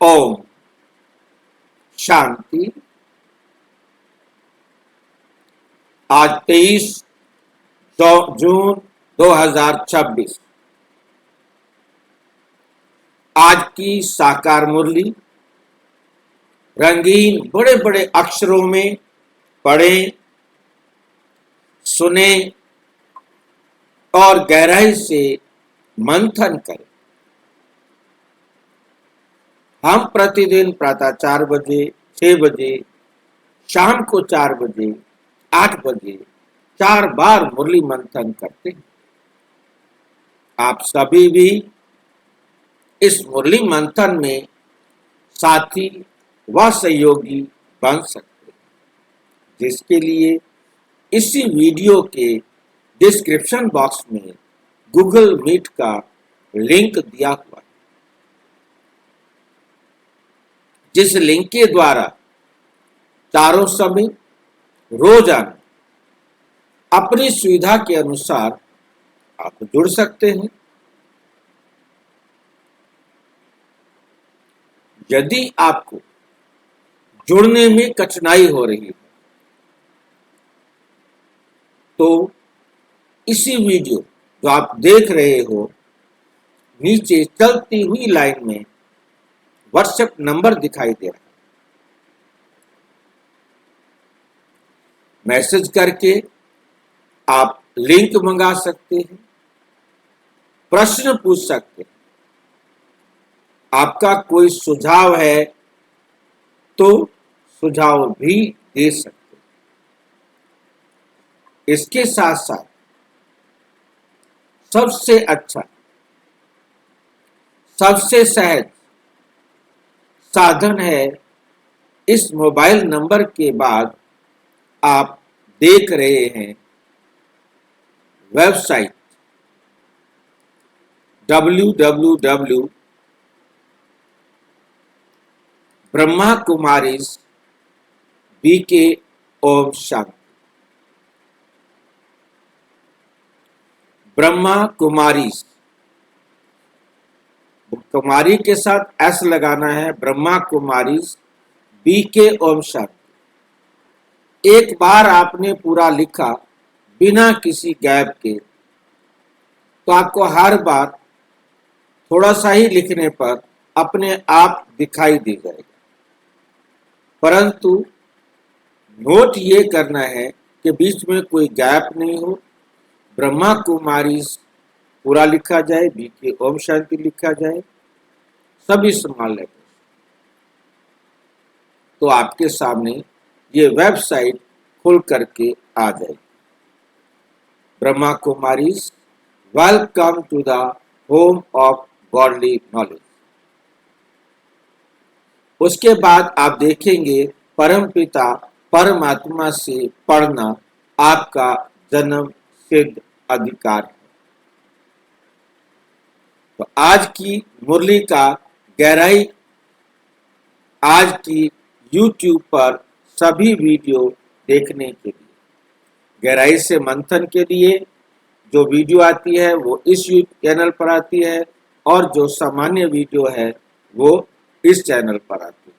ओम शांति। आज 23 जून 2026। आज की साकार मुरली रंगीन बड़े बड़े अक्षरों में पढ़ें, सुने और गहराई से मंथन करें। हम प्रतिदिन प्रातः 4 बजे, 6 बजे, शाम को 4 बजे, 8 बजे 4 बार मुरली मंथन करते हैं। आप सभी भी इस मुरली मंथन में साथी व सहयोगी बन सकते हैं, जिसके लिए इसी वीडियो के डिस्क्रिप्शन बॉक्स में गूगल मीट का लिंक दिया हुआ है, जिस लिंक के द्वारा चारों समय रोजाना अपनी सुविधा के अनुसार आप जुड़ सकते हैं। यदि आपको जुड़ने में कठिनाई हो रही है तो इसी वीडियो जो आप देख रहे हो, नीचे चलती हुई लाइन में व्हाट्सएप नंबर दिखाई दे रहा है। मैसेज करके आप लिंक मंगा सकते हैं, प्रश्न पूछ सकते हैं, आपका कोई सुझाव है तो सुझाव भी दे सकते हैं। इसके साथ साथ सबसे अच्छा, सबसे सहज साधन है, इस मोबाइल नंबर के बाद आप देख रहे हैं वेबसाइट www.brahmakumaris.bk ओम शांति। ब्रह्मा कुमारीज, कुमारी के साथ एस लगाना है, ब्रह्मा कुमारीज बीके ओम शांति। एक बार आपने पूरा लिखा बिना किसी गैप के तो आपको हर बार थोड़ा सा ही लिखने पर अपने आप दिखाई दे जाएगा, परंतु नोट ये करना है कि बीच में कोई गैप नहीं हो। ब्रह्मा कुमारी पूरा लिखा जाए, बीके ओम शांति लिखा जाए, सभी संभाल लेते, तो आपके सामने ये वेबसाइट खुल करके आ जाएगी। Brahma Kumaris welcome to the home of godly knowledge. उसके बाद आप देखेंगे परमपिता परमात्मा से पढ़ना आपका जन्म सिद्ध अधिकार है। तो आज की मुरली का गहराई, आज की YouTube पर सभी वीडियो देखने के लिए, गहराई से मंथन के लिए जो वीडियो आती है वो इस YouTube चैनल पर आती है, और जो सामान्य वीडियो है वो इस चैनल पर आती है।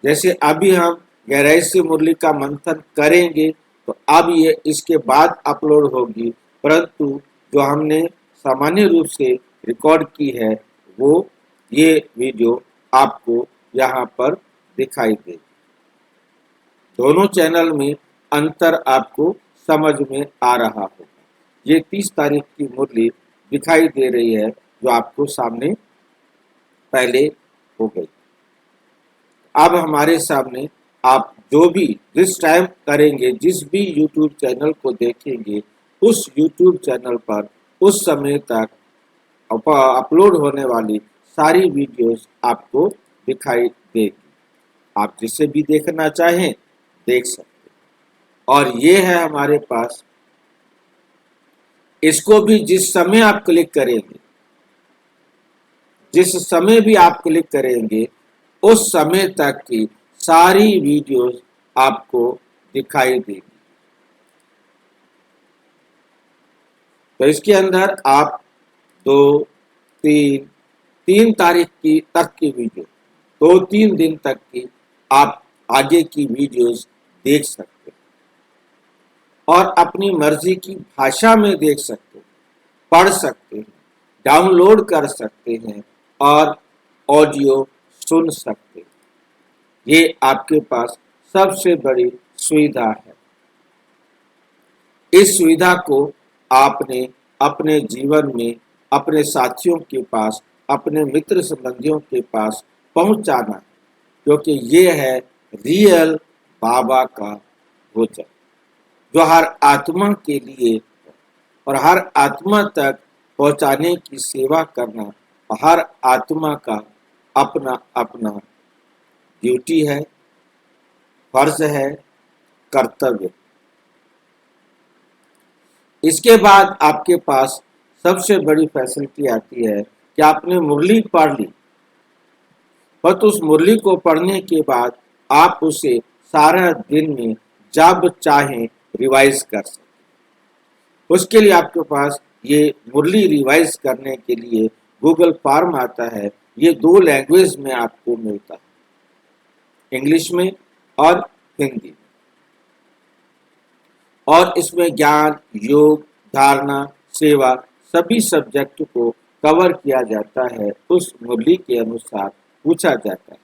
जैसे अभी हम गहराई से मुरली का मंथन करेंगे तो अब ये इसके बाद अपलोड होगी, परंतु जो हमने सामान्य रूप से रिकॉर्ड की है वो ये वीडियो आपको यहाँ पर दिखाई देगी। दोनों चैनल में अंतर आपको समझ में आ रहा होगा। ये 30 तारीख की मुरली दिखाई दे रही है जो आपको सामने पहले हो गई। अब हमारे सामने आप जो भी जिस टाइम करेंगे, जिस भी YouTube चैनल को देखेंगे, उस YouTube चैनल पर उस समय तक अपलोड होने वाली सारी वीडियोस आपको दिखाई देगी। आप जिसे भी देखना चाहें देख सकते हैं। और ये है हमारे पास, इसको भी जिस समय आप क्लिक करेंगे, जिस समय भी आप क्लिक करेंगे उस समय तक की सारी वीडियोस आपको दिखाई देगी। तो इसके अंदर आप 2, 3, 3 तारीख की तक की वीडियो, 2-3 दिन तक की आप आगे की वीडियोस देख सकते हैं और अपनी मर्जी की भाषा में देख सकते हैं, पढ़ सकते हैं, डाउनलोड कर सकते हैं और ऑडियो सुन सकते हैं। ये आपके पास सबसे बड़ी सुविधा है। इस सुविधा को आपने अपने जीवन में अपने साथियों के पास, अपने मित्र संबंधियों के पास पहुंचाना है, क्योंकि ये है रियल बाबा का भोजन, जो हर आत्मा के लिए है और हर आत्मा तक पहुंचाने की सेवा करना हर आत्मा का अपना अपना ड्यूटी है, फर्ज है, कर्तव्य। इसके बाद आपके पास सबसे बड़ी फैसिलिटी आती है कि आपने मुरली पढ़ ली, बस उस मुरली को पढ़ने के बाद आप उसे सारा दिन में जब चाहें रिवाइज कर सकते। उसके लिए आपके पास ये मुरली रिवाइज करने के लिए गूगल फॉर्म आता है। ये 2 लैंग्वेज में आपको मिलता है, इंग्लिश में और हिंदी में। और इसमें ज्ञान, योग, धारणा, सेवा सभी सब्जेक्ट को कवर किया जाता है। उस मुरली के अनुसार पूछा जाता है,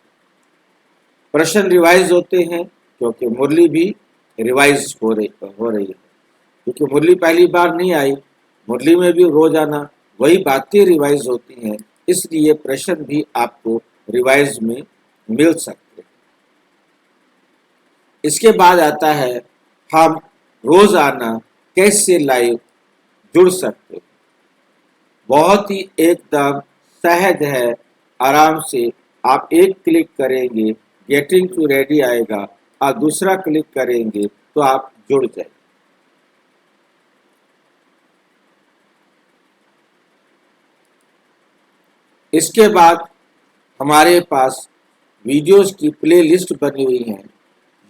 प्रश्न रिवाइज होते हैं, क्योंकि मुरली भी रिवाइज हो रही है, क्योंकि मुरली पहली बार नहीं आई। मुरली में भी रोजाना वही बातें रिवाइज होती हैं, इसलिए प्रश्न भी आपको रिवाइज में मिल सकते हैं। इसके बाद आता है हम रोजाना कैसे लाइव जुड़ सकते हैं। बहुत ही एकदम सहज है, आराम से आप एक क्लिक करेंगे, गेटिंग टू रेडी आएगा और दूसरा क्लिक करेंगे तो आप जुड़ जाएंगे। इसके बाद हमारे पास वीडियोस की प्लेलिस्ट बनी हुई है।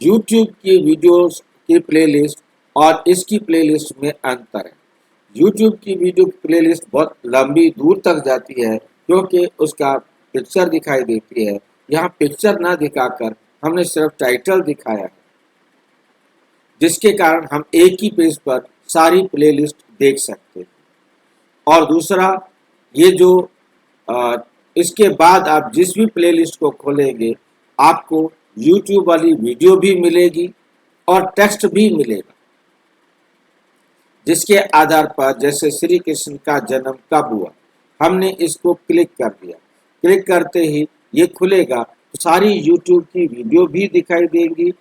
यूट्यूब की वीडियोस की प्लेलिस्ट और इसकी प्लेलिस्ट में अंतर है। यूट्यूब की वीडियो प्लेलिस्ट बहुत लंबी दूर तक जाती है, क्योंकि उसका पिक्चर दिखाई देती है। यहाँ पिक्चर ना दिखाकर हमने सिर्फ टाइटल दिखाया है, जिसके कारण हम एक ही पेज पर सारी प्लेलिस्ट देख सकते हैं। और दूसरा, ये जो अ, इसके बाद आप जिस भी प्लेलिस्ट को खोलेंगे, आपको यूट्यूब वाली वीडियो भी मिलेगी और टेक्स्ट भी मिलेगा, जिसके आधार पर जैसे श्री कृष्ण का जन्म कब हुआ, हमने इसको क्लिक कर दिया, क्लिक करते ही ये खुलेगा तो सारी यूट्यूब की वीडियो भी दिखाई देंगी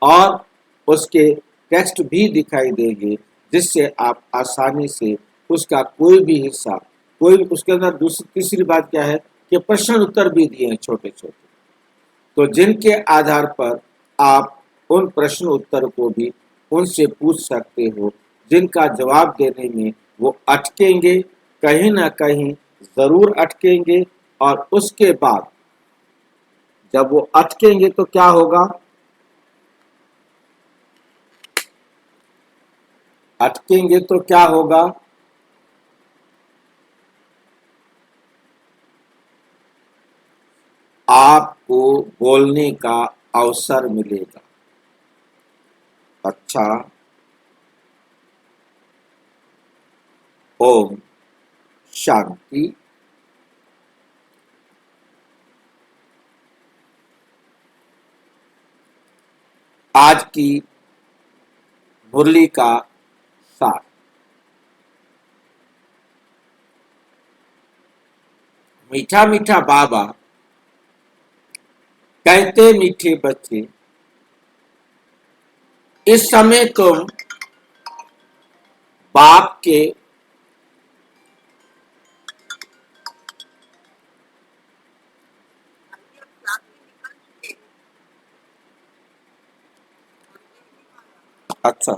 और उसके टेक्स्ट भी दिखाई देंगे, जिससे आप आसानी से उसका कोई भी हिस्सा, कोई उसके अंदर दूसरी तीसरी बात क्या है कि प्रश्न उत्तर भी दिए हैं छोटे छोटे, तो जिनके आधार पर आप उन प्रश्न उत्तर को भी उनसे पूछ सकते हो, जिनका जवाब देने में वो अटकेंगे, कहीं ना कहीं जरूर अटकेंगे। और उसके बाद जब वो अटकेंगे तो क्या होगा, अटकेंगे तो क्या होगा, आपको बोलने का अवसर मिलेगा। अच्छा, ओम शांति। आज की मुरली का सार, मीठा मीठा बाबा कहते मीठे बच्चे, इस समय तुम बाप के अच्छा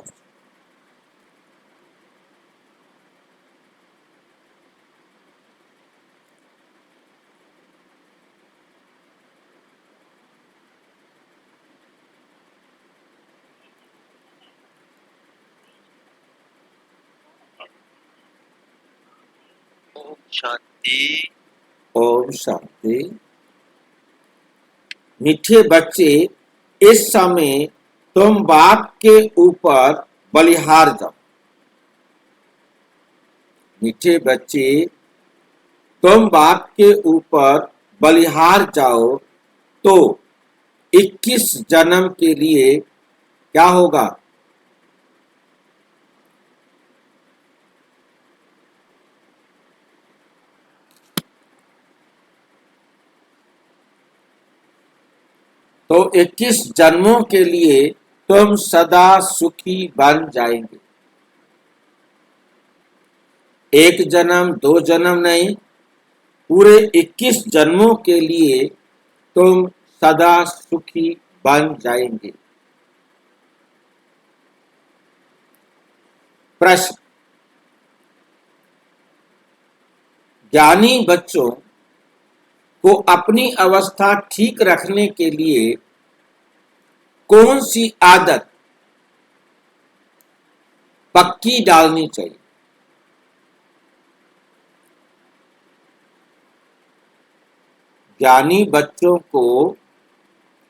ओम शांति। ओम शांति। मीठे बच्चे, इस समय तुम बाप के ऊपर बलिहार जाओ। मीठे बच्चे, तुम बाप के ऊपर बलिहार जाओ तो 21 जन्म के लिए क्या होगा? तो 21 जन्मों के लिए तुम सदा सुखी बन जाएंगे। एक जन्म, 2 जन्म नहीं, पूरे 21 जन्मों के लिए तुम सदा सुखी बन जाएंगे। प्रश्न, ज्ञानी बच्चों को अपनी अवस्था ठीक रखने के लिए कौन सी आदत पक्की डालनी चाहिए? ज्ञानी बच्चों को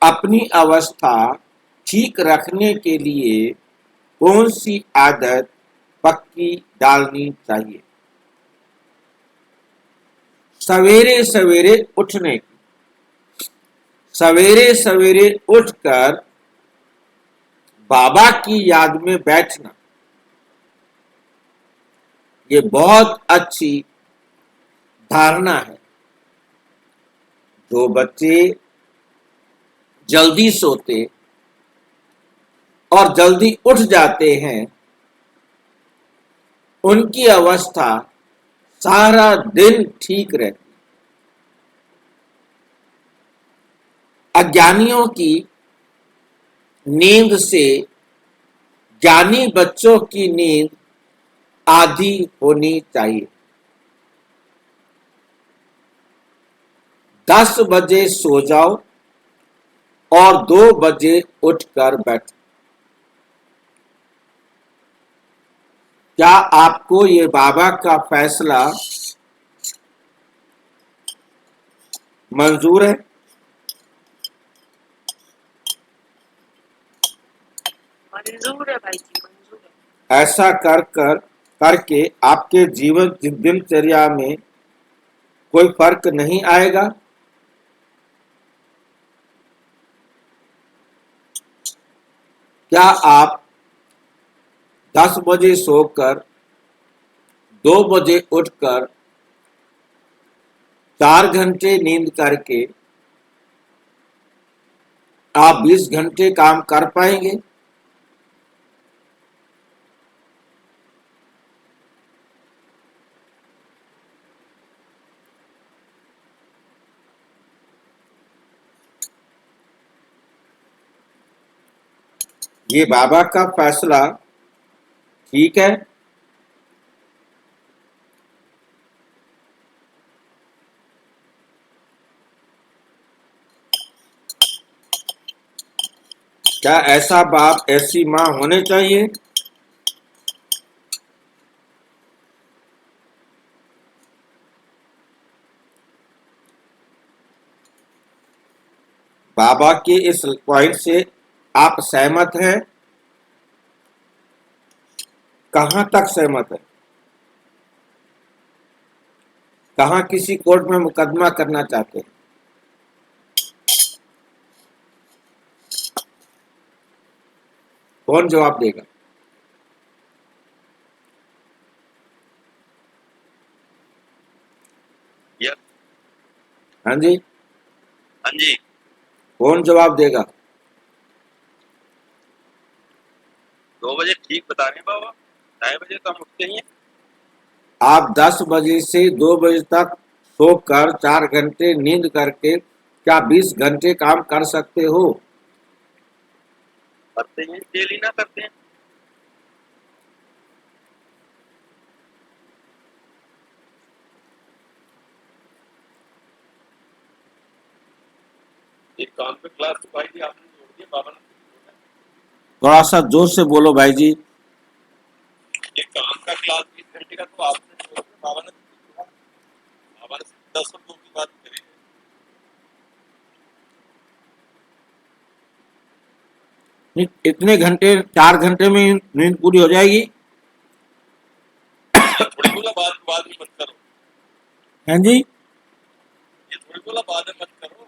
अपनी अवस्था ठीक रखने के लिए कौन सी आदत पक्की डालनी चाहिए? सवेरे सवेरे उठने की। सवेरे सवेरे उठकर बाबा की याद में बैठना, ये बहुत अच्छी धारणा है। जो बच्चे जल्दी सोते और जल्दी उठ जाते हैं, उनकी अवस्था सारा दिन ठीक रहती। अज्ञानियों की नींद से ज्ञानी बच्चों की नींद आधी होनी चाहिए। 10 बजे सो जाओ और 2 बजे उठकर बैठो। क्या आपको ये बाबा का फैसला मंजूर है? मंजूर है भाई जी, मंजूर है। ऐसा करके आपके जीवन दिनचर्या में कोई फर्क नहीं आएगा? क्या आप 10 बजे सोकर 2 बजे उठकर 4 घंटे नींद करके आप 20 घंटे काम कर पाएंगे? ये बाबा का फैसला ठीक है? क्या ऐसा बाप, ऐसी माँ होने चाहिए? बाबा के इस पॉइंट से आप सहमत हैं? कहां तक सहमत है? कहां किसी कोर्ट में मुकदमा करना चाहते हैं? कौन जवाब देगा? हाँ जी, हाँ जी, कौन जवाब देगा? 2 बजे ठीक बता रहे हैं बाबा। 2:30 बजे तो हम उठते ही हैं। आप 10 बजे से 2 बजे तक सोकर 4 घंटे नींद करके क्या 20 घंटे काम कर सकते हो? करते हैं, डेली ना करते हैं। एक काम पे क्लास तो भाई जी आपने जोड़ दिया, बाबा ने थोड़ा सा जोर से बोलो भाई जी। ये काम का क्लास 20 घंटे का तो आपने जोड़ दिया, बाबा ने 10 शब्दों की बात इतने घंटे 4 घंटे में नींद पूरी हो जाएगी? ये थोड़ी बोला बाद में मत करो, हैं जी? ये थोड़ी बोला बाद में मत करो।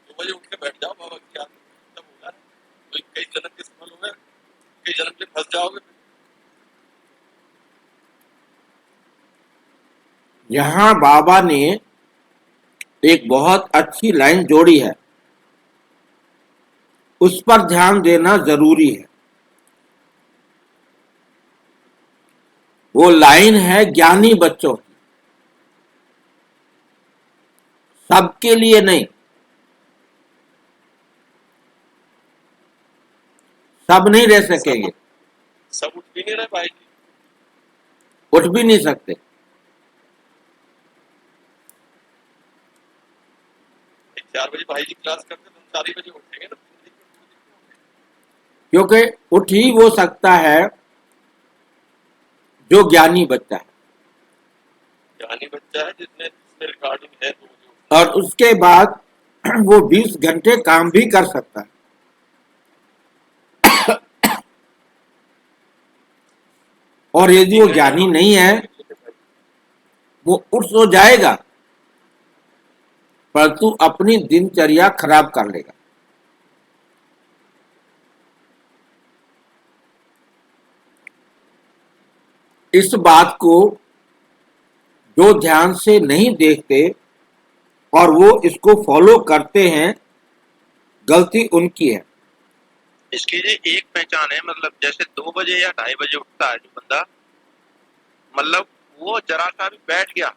2 बजे उठ के बैठ जाओ बाबा की याद में, तब होगा। तो कई जन्म के सफल हो गए, कई जन्म के फंस जाओगे। यहाँ बाबा ने एक बहुत अच्छी लाइन जोड़ी है, उस पर ध्यान देना जरूरी है। वो लाइन है ज्ञानी बच्चों की, सबके लिए नहीं। सब नहीं रह सकेंगे, सब उठ भी नहीं रहे भाई जी। उठ भी नहीं सकते, 4 बजे भाई जी क्लास करते तो हम 4 ही बजे उठेंगे ना। क्योंकि उठ ही वो सकता है जो ज्ञानी बच्चा है, ज्ञानी बच्चा है जिसमें रिकॉर्डिंग है 2 बजे। और उसके बाद वो 20 घंटे काम भी कर सकता है। और यदि वो ज्ञानी नहीं है, वो उठ तो जाएगा परंतु अपनी दिनचर्या खराब कर लेगा। इस बात को जो ध्यान से नहीं देखते और वो इसको फॉलो करते हैं, गलती उनकी है। इसकी ये एक पहचान है, मतलब जैसे 2 बजे या 2:30 बजे उठता है जो बंदा, मतलब वो जरा सा भी बैठ गया,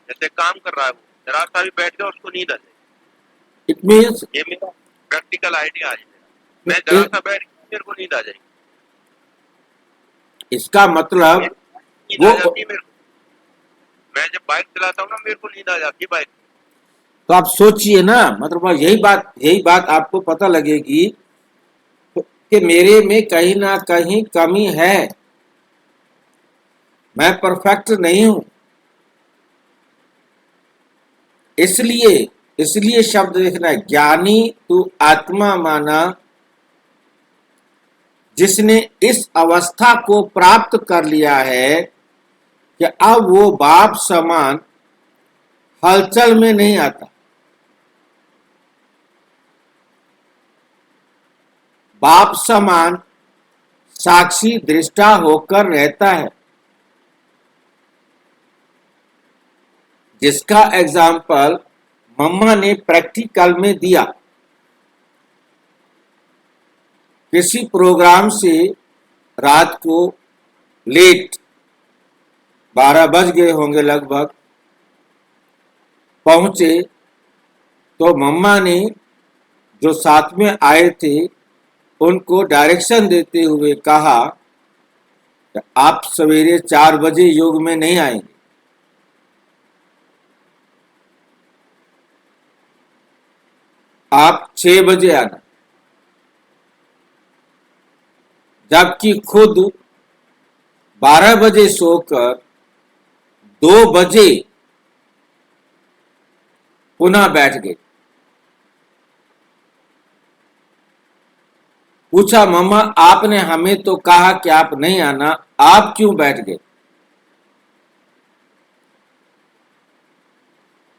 जैसे काम कर रहा है, वो जरा सा भी बैठ गया उसको नींद आ जाएगी। इट मीन्स, ये मेरा प्रैक्टिकल आइडिया है। मैं जरा सा बैठ गया मेरे को नींद आ जाएगी। इसका मतलब नींद आ जाती है मेरे को। मैं जब बाइक चलाता हूँ ना मेरे को नींद आ जाती है बाइक। तो आप सोचिए ना, मतलब यही बात आपको पता लगेगी कि मेरे में कहीं ना कहीं कमी है, मैं परफेक्ट नहीं हूं। इसलिए शब्द देखना है, ज्ञानी तू आत्मा माना, जिसने इस अवस्था को प्राप्त कर लिया है कि अब वो बाप समान हलचल में नहीं आता, बाप समान साक्षी दृष्टा होकर रहता है। जिसका एग्जाम्पल मम्मा ने प्रैक्टिकल में दिया। किसी प्रोग्राम से रात को लेट 12 बज गए होंगे लगभग, पहुंचे तो मम्मा ने जो साथ में आए थे उनको डायरेक्शन देते हुए कहा कि आप सवेरे 4 बजे योग में नहीं आएंगे, आप 6 बजे आना। जबकि खुद 12 बजे सोकर 2 बजे पुनः बैठ गए। पूछा, मम्मा आपने हमें तो कहा कि आप नहीं आना, आप क्यों बैठ गए?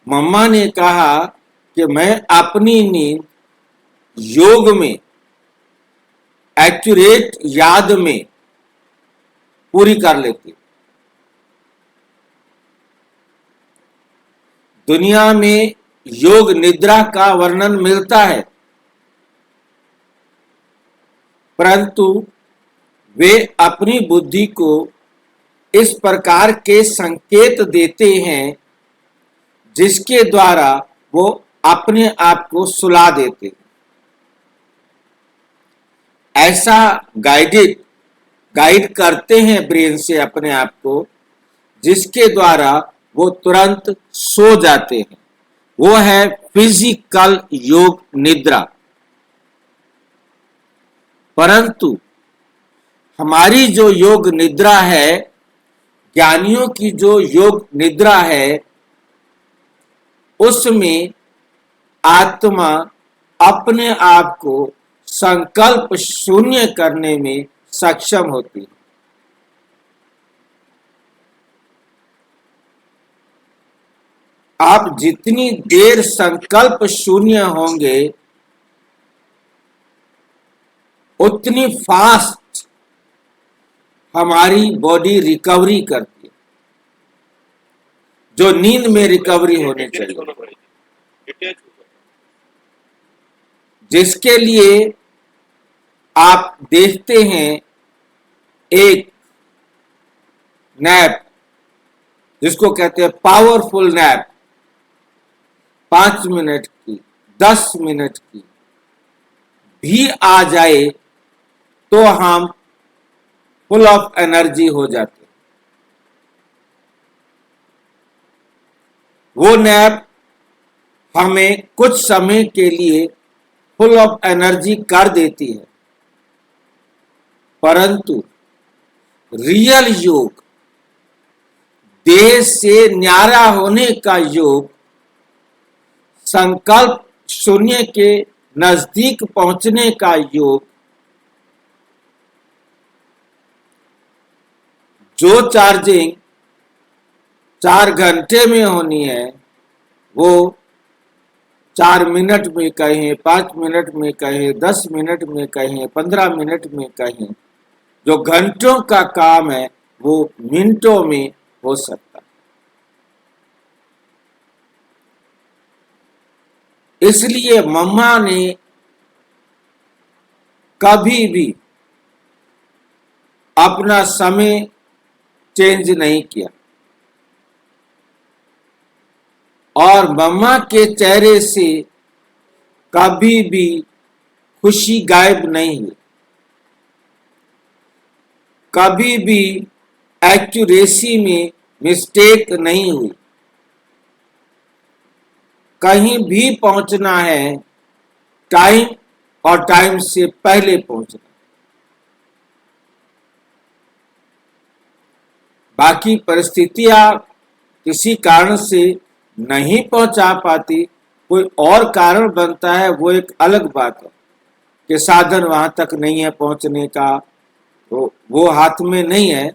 मम्मा ने कहा कि मैं अपनी नींद योग में एक्यूरेट याद में पूरी कर लेती। दुनिया में योग निद्रा का वर्णन मिलता है, परंतु वे अपनी बुद्धि को इस प्रकार के संकेत देते हैं जिसके द्वारा वो अपने आप को सुला देते हैं। ऐसा गाइड करते हैं ब्रेन से अपने आप को, जिसके द्वारा वो तुरंत सो जाते हैं। वो है फिजिकल योग निद्रा। परंतु हमारी जो योग निद्रा है, ज्ञानियों की जो योग निद्रा है, उसमें आत्मा अपने आप को संकल्प शून्य करने में सक्षम होती है। आप जितनी देर संकल्प शून्य होंगे उतनी फास्ट हमारी बॉडी रिकवरी करती है, जो नींद में रिकवरी होनी चाहिए, जिसके लिए आप देखते हैं एक नैप, जिसको कहते हैं पावरफुल नैप, 5 मिनट की 10 मिनट की भी आ जाए तो हम फुल ऑफ एनर्जी हो जाते हैं। वो नैप हमें कुछ समय के लिए फुल ऑफ एनर्जी कर देती है, परंतु रियल योग, देह से न्यारा होने का योग, संकल्प शून्य के नजदीक पहुंचने का योग, जो चार्जिंग 4 घंटे में होनी है वो 4 मिनट में कहें, 5 मिनट में कहें, 10 मिनट में कहें, 15 मिनट में कहें, जो घंटों का काम है वो मिनटों में हो सकता है। इसलिए मम्मा ने कभी भी अपना समय चेंज नहीं किया और मम्मा के चेहरे से कभी भी खुशी गायब नहीं हुई, कभी भी एक्यूरेसी में मिस्टेक नहीं हुई। कहीं भी पहुंचना है टाइम और टाइम से पहले पहुंचना। बाकी परिस्थितियां किसी कारण से नहीं पहुंचा पाती, कोई और कारण बनता है, वो एक अलग बात है कि साधन वहां तक नहीं है पहुंचने का, तो वो हाथ में नहीं है,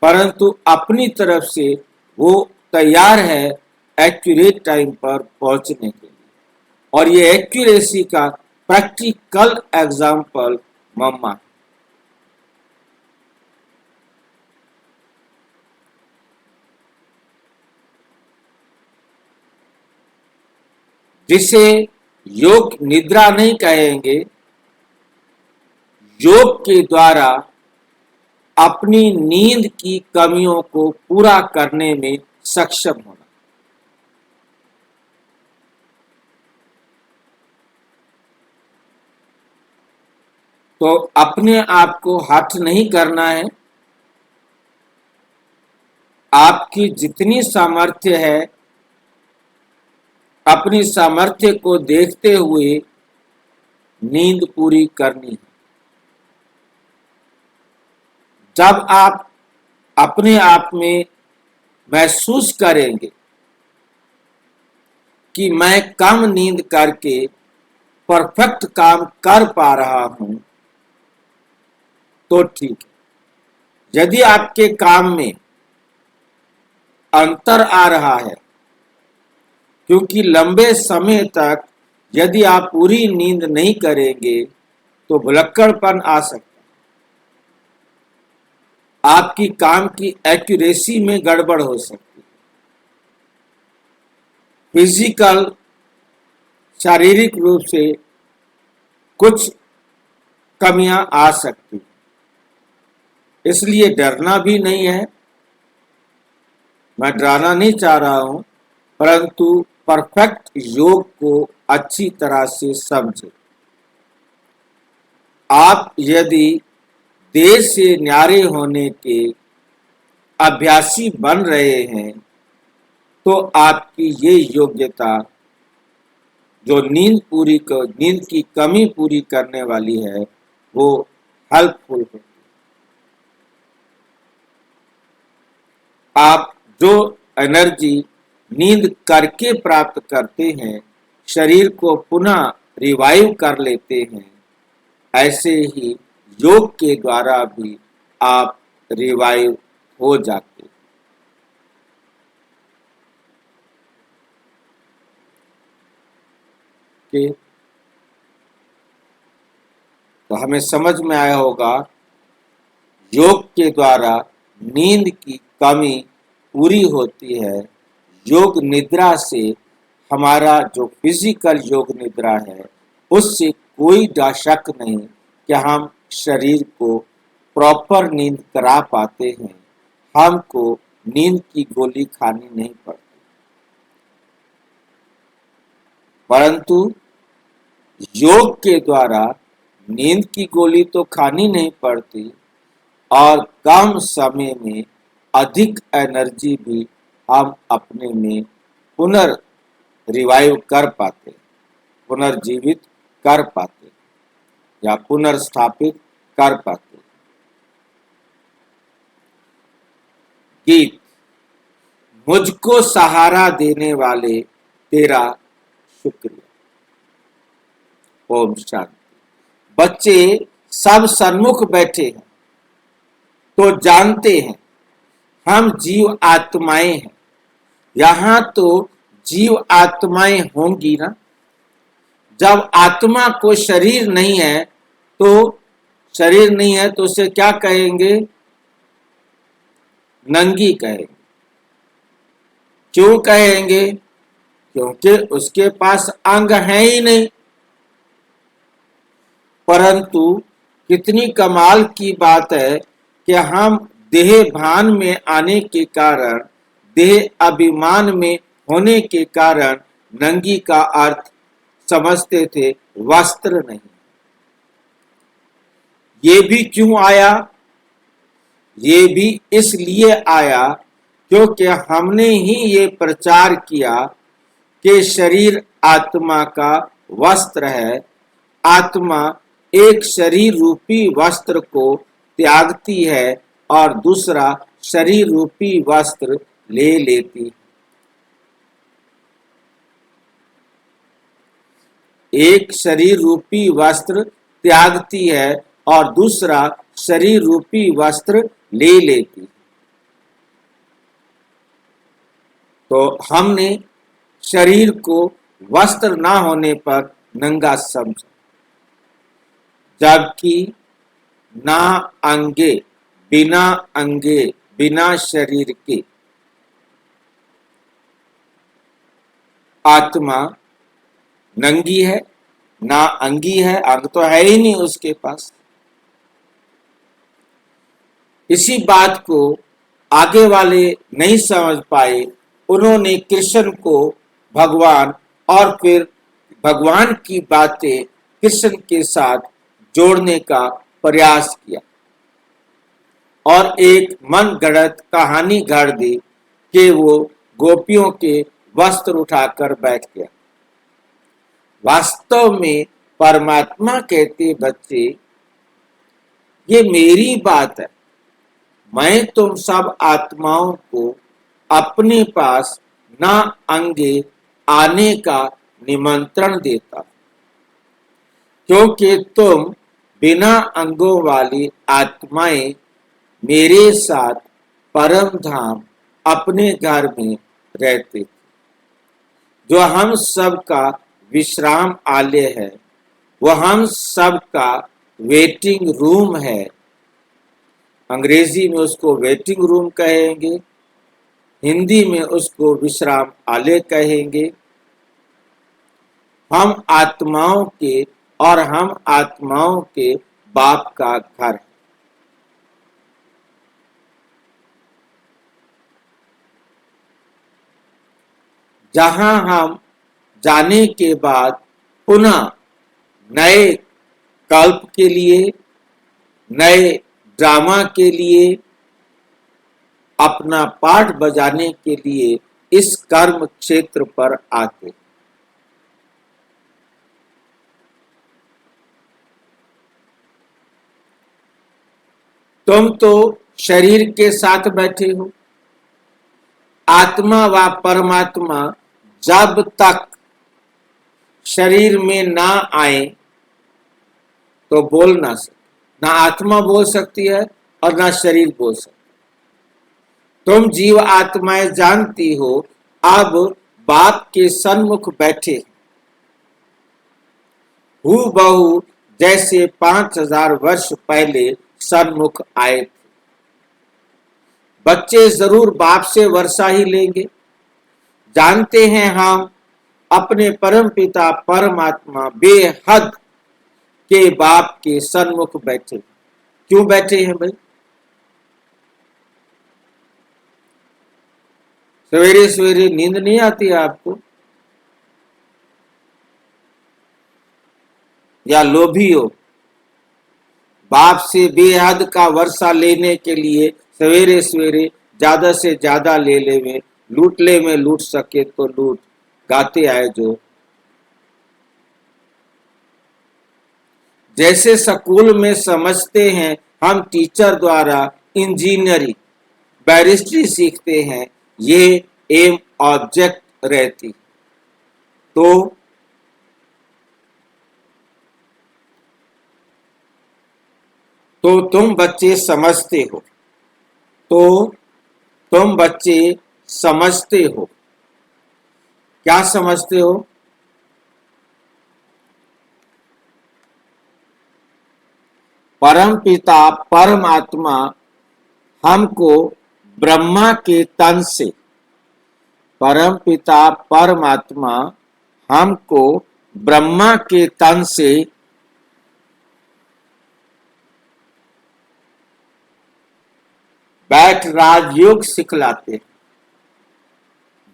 परंतु अपनी तरफ से वो तैयार है एक्यूरेट टाइम पर पहुंचने के लिए। और ये एक्यूरेसी का प्रैक्टिकल एग्जाम्पल मम्मा, जिसे योग निद्रा नहीं कहेंगे, योग के द्वारा अपनी नींद की कमियों को पूरा करने में सक्षम होना। तो अपने आप को हठ नहीं करना है। आपकी जितनी सामर्थ्य है अपनी सामर्थ्य को देखते हुए नींद पूरी करनी है। जब आप अपने आप में महसूस करेंगे कि मैं कम नींद करके परफेक्ट काम कर पा रहा हूं तो ठीक है। यदि आपके काम में अंतर आ रहा है, क्योंकि लंबे समय तक यदि आप पूरी नींद नहीं करेंगे तो भुलक्कड़पन आ सकता है, आपकी काम की एक्यूरेसी में गड़बड़ हो सकती है, फिजिकल शारीरिक रूप से कुछ कमियां आ सकती। इसलिए डरना भी नहीं है, मैं डराना नहीं चाह रहा हूं, परंतु परफेक्ट योग को अच्छी तरह से समझें। आप यदि देह से न्यारे होने के अभ्यासी बन रहे हैं तो आपकी ये योग्यता जो नींद की कमी पूरी करने वाली है वो हेल्पफुल होगी। आप जो एनर्जी नींद करके प्राप्त करते हैं, शरीर को पुनः रिवाइव कर लेते हैं, ऐसे ही योग के द्वारा भी आप रिवाइव हो जाते हैं। तो हमें समझ में आया होगा, योग के द्वारा नींद की कमी पूरी होती है। योग निद्रा से हमारा जो फिजिकल योग निद्रा है, उससे कोई शक नहीं कि हम शरीर को प्रॉपर नींद करा पाते हैं। हमको नींद की गोली खानी नहीं पड़ती, परंतु योग के द्वारा नींद की गोली तो खानी नहीं पड़ती और कम समय में अधिक एनर्जी भी हम अपने में रिवाइव कर पाते, पुनर्जीवित कर पाते या पुनर्स्थापित कर पाते। गीत। मुझको सहारा देने वाले तेरा शुक्रिया। ओम शांति। बच्चे सब सन्मुख बैठे हैं तो जानते हैं हम जीव आत्माएं हैं। यहाँ तो जीव आत्माएं होंगी ना। जब आत्मा को शरीर नहीं है तो उसे क्या कहेंगे? नंगी कहेंगे। क्यों कहेंगे? क्योंकि उसके पास अंग है ही नहीं। परंतु कितनी कमाल की बात है कि हम देह भान में आने के कारण, देह अभिमान में होने के कारण नंगी का अर्थ समझते थे वस्त्र नहीं। ये भी क्यों आया? ये भी इसलिए आया क्योंकि हमने ही ये प्रचार किया कि शरीर आत्मा का वस्त्र है। आत्मा एक शरीर रूपी वस्त्र को त्यागती है और दूसरा शरीर रूपी वस्त्र ले लेती है। एक शरीर रूपी वस्त्र त्यागती है और दूसरा शरीर रूपी वस्त्र ले लेती है। तो हमने शरीर को वस्त्र ना होने पर नंगा समझा, जबकि ना अंगे, बिना शरीर के आत्मा नंगी है, ना अंगी है, अंग तो है ही नहीं उसके पास। इसी बात को आगे वाले नहीं समझ पाए। उन्होंने कृष्ण को भगवान और फिर भगवान की बातें कृष्ण के साथ जोड़ने का प्रयास किया और एक मन गढ़ंत कहानी गढ़ दी कि वो गोपियों के वस्त्र उठाकर बैठ गया। वास्तव में परमात्मा कहते, बच्चे ये मेरी बात है, मैं तुम सब आत्माओं को अपने पास ना अंगे आने का निमंत्रण देता, क्योंकि तुम बिना अंगों वाली आत्माएं मेरे साथ परम धाम अपने घर में रहते थे, जो हम सब का विश्राम आलय है, वह हम सब का वेटिंग रूम है। अंग्रेजी में उसको वेटिंग रूम कहेंगे, हिंदी में उसको विश्राम आलय कहेंगे। हम आत्माओं के बाप का घर है। जहां हम जाने के बाद पुनः नए कल्प के लिए, नए ड्रामा के लिए, अपना पाठ बजाने के लिए इस कर्म क्षेत्र पर आते। तुम तो शरीर के साथ बैठे हो। आत्मा व परमात्मा जब तक शरीर में ना आए तो बोल ना सकते, ना आत्मा बोल सकती है और ना शरीर बोल सकती। तुम जीव आत्माएं जानती हो, अब बाप के सन्मुख बैठे हूबहू जैसे 5000 वर्ष पहले सन्मुख आए थे। बच्चे जरूर बाप से वर्षा ही लेंगे। जानते हैं हम अपने परम पिता परमात्मा बेहद के बाप के सन्मुख बैठे। क्यों बैठे हैं भाई? सवेरे सवेरे नींद नहीं आती है आपको? या लोभी हो? बाप से बेहद का वर्षा लेने के लिए सवेरे सवेरे ज्यादा से ज्यादा ले ले में लूट ले में लूट सके तो लूट गाते आए जो। जैसे स्कूल में समझते हैं हम टीचर द्वारा इंजीनियरिंग बैरिस्ट्री सीखते हैं, ये एम ऑब्जेक्ट रहती। तो तुम बच्चे समझते हो, तो तुम बच्चे समझते हो। क्या समझते हो? परम पिता परमात्मा हमको ब्रह्मा के तन से, परम पिता परमात्मा हमको ब्रह्मा के तन से बैठ राजयोग सिखलाते हैं।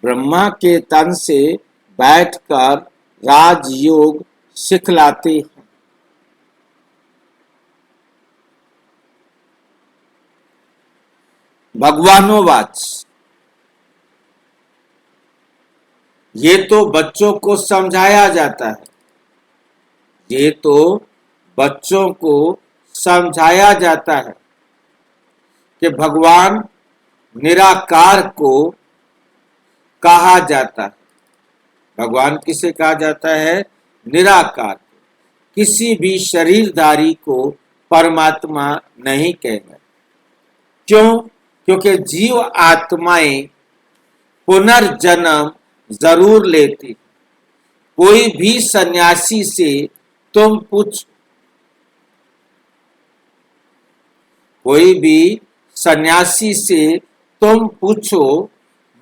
ब्रह्मा के तन से बैठकर राजयोग सिखलाते हैं। भगवानोवाच, ये तो बच्चों को समझाया जाता है, ये तो बच्चों को समझाया जाता है कि भगवान निराकार को कहा जाता है। भगवान किसे कहा जाता है? निराकार। किसी भी शरीरधारी को परमात्मा नहीं कहना। क्यों? क्योंकि जीव आत्माएं पुनर्जन्म जरूर लेती। कोई भी सन्यासी से तुम पूछ, कोई भी सन्यासी से तुम पूछो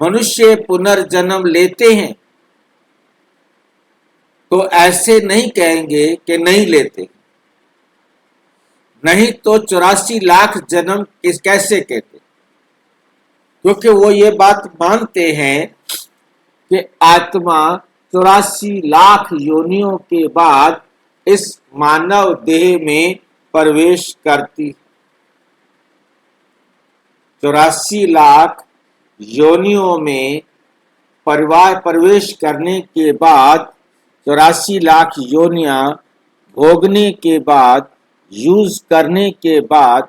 मनुष्य पुनर्जन्म लेते हैं, तो ऐसे नहीं कहेंगे कि नहीं लेते। नहीं तो 84 लाख जन्म कैसे कहते? क्योंकि वो ये बात मानते हैं कि आत्मा 84 लाख योनियों के बाद इस मानव देह में प्रवेश करती। 84 लाख योनियों में प्रवेश करने के बाद, 84 लाख योनियां भोगने के बाद, यूज करने के बाद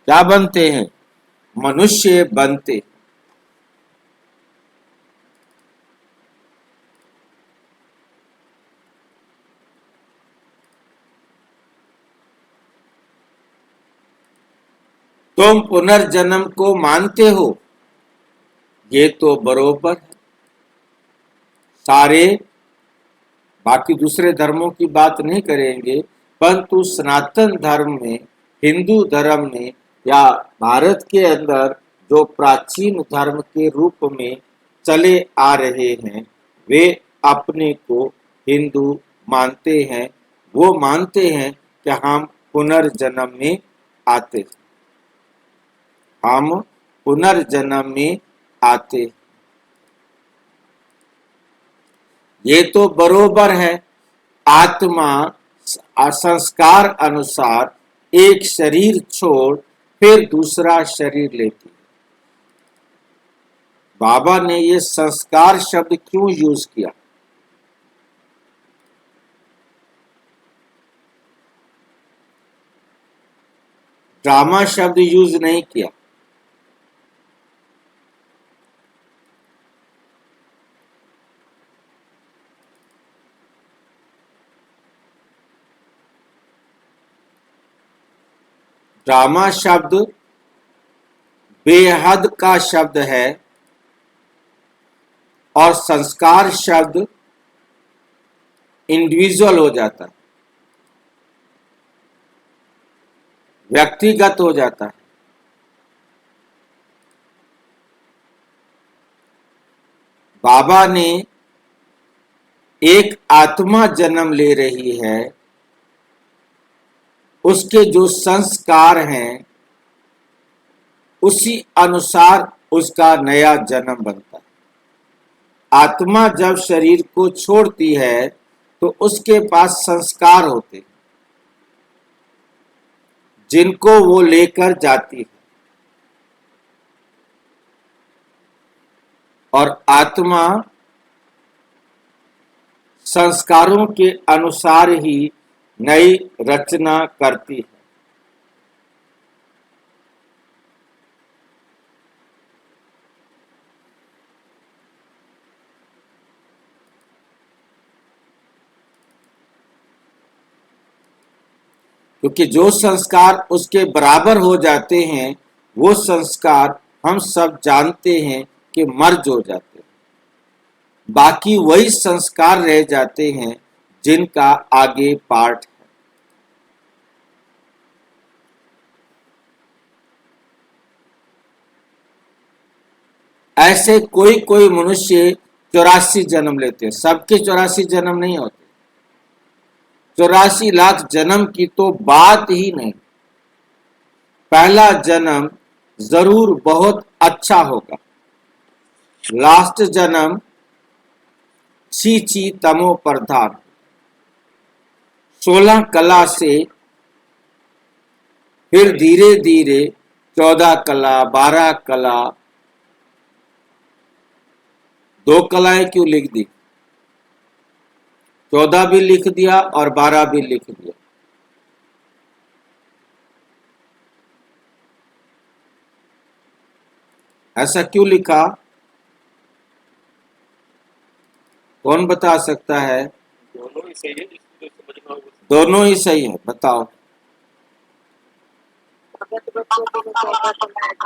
क्या बनते हैं? मनुष्य बनते। तुम पुनर्जन्म को मानते हो, ये तो बरोबर है। सारे बाकी दूसरे धर्मों की बात नहीं करेंगे, परंतु सनातन धर्म में, हिंदू धर्म में या भारत के अंदर जो प्राचीन धर्म के रूप में चले आ रहे हैं, वे अपने को हिंदू मानते हैं। वो मानते हैं कि हम पुनर्जन्म में आते हैं, हम पुनर्जन्म में आते। ये तो बरोबर है। आत्मा संस्कार अनुसार एक शरीर छोड़ फिर दूसरा शरीर लेती। बाबा ने ये संस्कार शब्द क्यों यूज किया? ड्रामा शब्द यूज नहीं किया। ड्रामा शब्द बेहद का शब्द है और संस्कार शब्द इंडिविजुअल हो जाता है, व्यक्तिगत हो जाता है। बाबा ने एक आत्मा जन्म ले रही है, उसके जो संस्कार हैं उसी अनुसार उसका नया जन्म बनता है। आत्मा जब शरीर को छोड़ती है तो उसके पास संस्कार होते हैं जिनको वो लेकर जाती है, और आत्मा संस्कारों के अनुसार ही नई रचना करती है। क्योंकि जो संस्कार उसके बराबर हो जाते हैं वो संस्कार हम सब जानते हैं कि मर्ज हो जाते हैं, बाकी वही संस्कार रह जाते हैं जिनका आगे पार्ट है। ऐसे कोई कोई मनुष्य 84 जन्म लेते हैं, सबके 84 जन्म नहीं होते। 84 लाख जन्म की तो बात ही नहीं। पहला जन्म जरूर बहुत अच्छा होगा, लास्ट जन्म ची तमो प्रधान। 16 कला से फिर धीरे धीरे 14 कला, 12 कला, 2 कलाएं क्यों लिख दी, 14 भी लिख दिया और 12 भी लिख दिया। ऐसा क्यों लिखा, कौन बता सकता है? दोनों ही सही है, जिसको समझना हो। दोनों ही सही है, बताओ।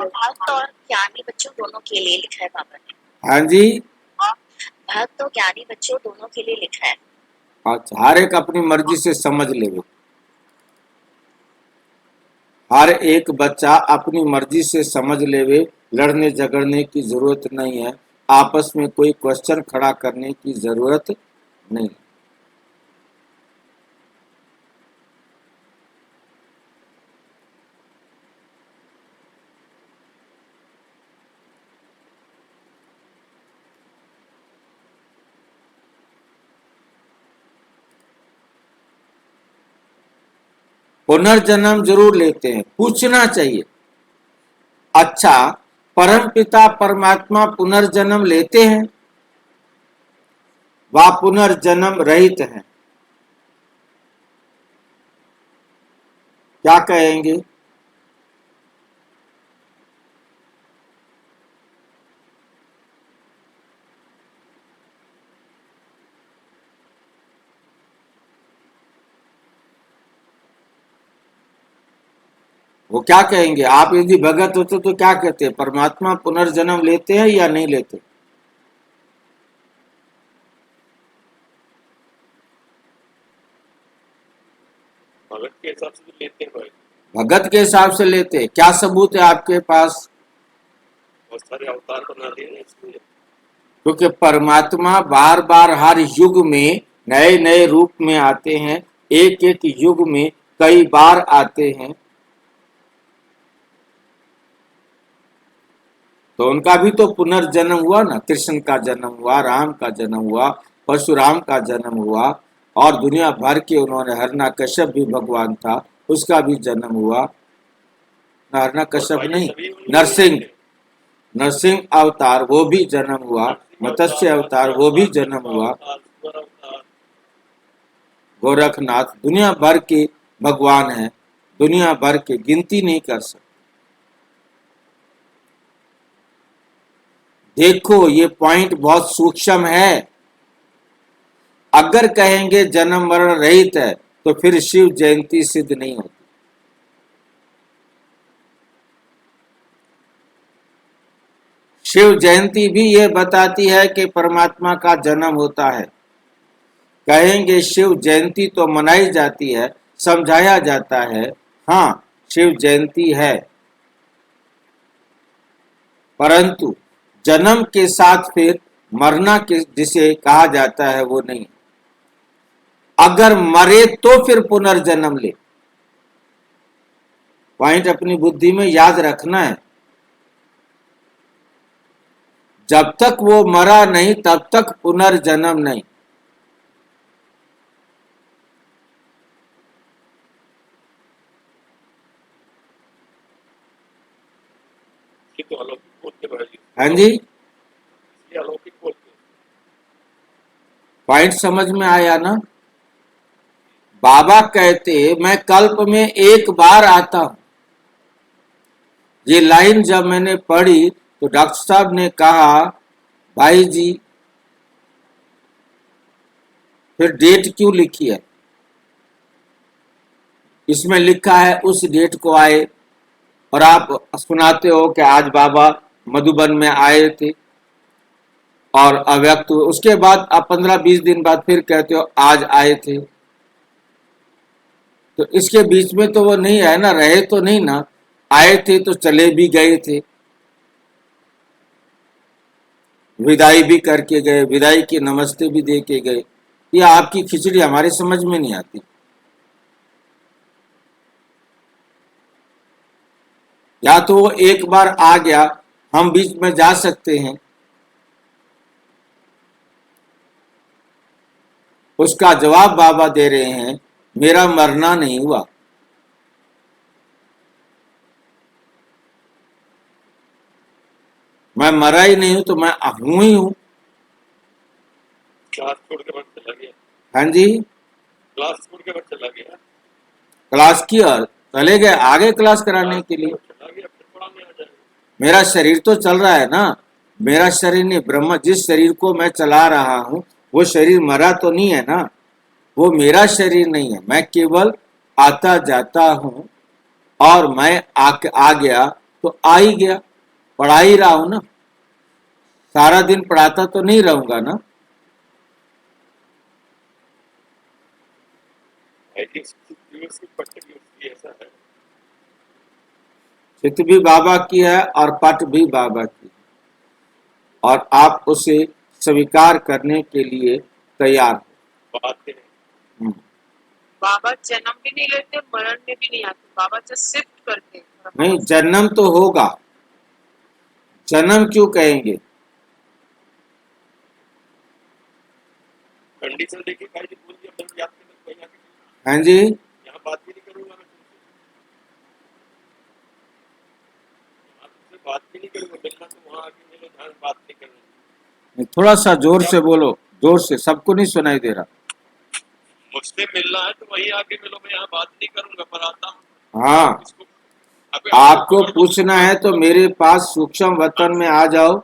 भक्त और ज्ञानी बच्चों दोनों के लिए लिखा है बाबा ने। हाँ जी, भक्त और ज्ञानी बच्चों दोनों के लिए लिखा है। अच्छा, हर एक अपनी मर्जी से समझ लेवे, हर एक बच्चा अपनी मर्जी से समझ लेवे, लड़ने झगड़ने की जरूरत नहीं है, आपस में कोई क्वेश्चन खड़ा करने की जरूरत नहीं। पुनर्जन्म जरूर लेते हैं, पूछना चाहिए। अच्छा, परमपिता परमात्मा पुनर्जन्म लेते हैं व पुनर्जन्म रहित हैं, क्या कहेंगे? वो क्या कहेंगे? आप यदि भगत होते तो क्या कहते हैं, परमात्मा पुनर्जन्म लेते हैं या नहीं लेते? भगत के हिसाब से तो लेते हैं भाई, भगत के हिसाब से लेते हैं। क्या सबूत है आपके पास? बहुत सारे अवतार बना दिए ना इसलिए। क्योंकि परमात्मा बार बार हर युग में नए नए रूप में आते हैं, एक एक युग में कई बार आते हैं, तो उनका भी तो पुनर्जन्म हुआ ना। कृष्ण का जन्म हुआ, राम का जन्म हुआ, परशुराम का जन्म हुआ, और दुनिया भर के उन्होंने, हिरण्यकश्यप भी भगवान था, उसका भी जन्म हुआ। हिरण्यकश्यप नहीं, नरसिंह, नरसिंह अवतार वो भी जन्म हुआ, मत्स्य अवतार वो भी जन्म हुआ, गोरखनाथ, दुनिया भर के भगवान हैं, दुनिया भर के गिनती नहीं कर सकते। देखो, ये पॉइंट बहुत सूक्ष्म है। अगर कहेंगे जन्म मरण रहित है तो फिर शिव जयंती सिद्ध नहीं होती। शिव जयंती भी यह बताती है कि परमात्मा का जन्म होता है। कहेंगे शिव जयंती तो मनाई जाती है, समझाया जाता है, हाँ शिव जयंती है, परंतु जन्म के साथ फिर मरना के जिसे कहा जाता है वो नहीं। अगर मरे तो फिर पुनर्जन्म ले। पॉइंट अपनी बुद्धि में याद रखना है। जब तक वो मरा नहीं तब तक पुनर्जन्म नहीं। ये तो अलौकिक बोलते भाई, हाँ जी, ये अलौकिक बोलते। पॉइंट समझ में आया ना। बाबा कहते मैं कल्प में एक बार आता हूं। ये लाइन जब मैंने पढ़ी तो डॉक्टर साहब ने कहा भाई जी फिर डेट क्यों लिखी है? इसमें लिखा है उस डेट को आए, और आप सुनाते हो कि आज बाबा मधुबन में आए थे और अव्यक्त हुए। उसके बाद आप 15-20 दिन बाद फिर कहते हो आज आए थे। तो इसके बीच में तो वो नहीं है ना, रहे तो नहीं ना, आए थे तो चले भी गए थे, विदाई भी करके गए, विदाई के नमस्ते भी दे के गए। ये आपकी खिचड़ी हमारे समझ में नहीं आती। या तो वो एक बार आ गया, हम बीच में जा सकते हैं, उसका जवाब बाबा दे रहे हैं मेरा मरना नहीं हुआ। मैं मरा ही नहीं हूं तो मैं हूं ही हूं। क्लास छोड़ के बाद चला गया, हाँ जी, क्लास छोड़ के बाद चला गया, क्लास की और चले गए आगे क्लास कराने के लिए। चला गया, फिर पढ़ाने आ जाएगा। मेरा शरीर तो चल रहा है ना, मेरा शरीर नहीं, ब्रह्म जिस शरीर को मैं चला रहा हूं वो शरीर मरा तो नहीं है ना, वो मेरा शरीर नहीं है। मैं केवल आता जाता हूं, और मैं आ गया तो आ ही गया, पढ़ा ही रहा हूं ना, सारा दिन पढ़ाता तो नहीं रहूंगा ना। ऐसा है, चित भी बाबा की है और पट भी बाबा की है, और आप उसे स्वीकार करने के लिए तैयार हो। बात है। बाबा जन्म भी नहीं लेते, मरण में भी नहीं आते, बाबा जस्ट शिफ्ट करते हैं। नहीं, जन्म तो होगा, जन्म क्यों कहेंगे? कंडीशन देखिए भाई जी, बोल दिया मैं याद करने को हाँ जी, यहाँ बात भी नहीं करूंगा, मैं तुमसे बात भी नहीं करूंगा, मिलना तो वहाँ आके मिलो जहाँ बात नहीं करूंगा। थोड़ा सा जोर से बोलो, जोर से, सबको नहीं सुनाई दे रहा। मुझसे मिलना है तो वही आके मिलो, मैं यहाँ बात नहीं करूंगा, पर आता हूँ। हाँ, इसको अबे आपको पूछना है तो मेरे पास सूक्ष्म वतन में आ जाओ।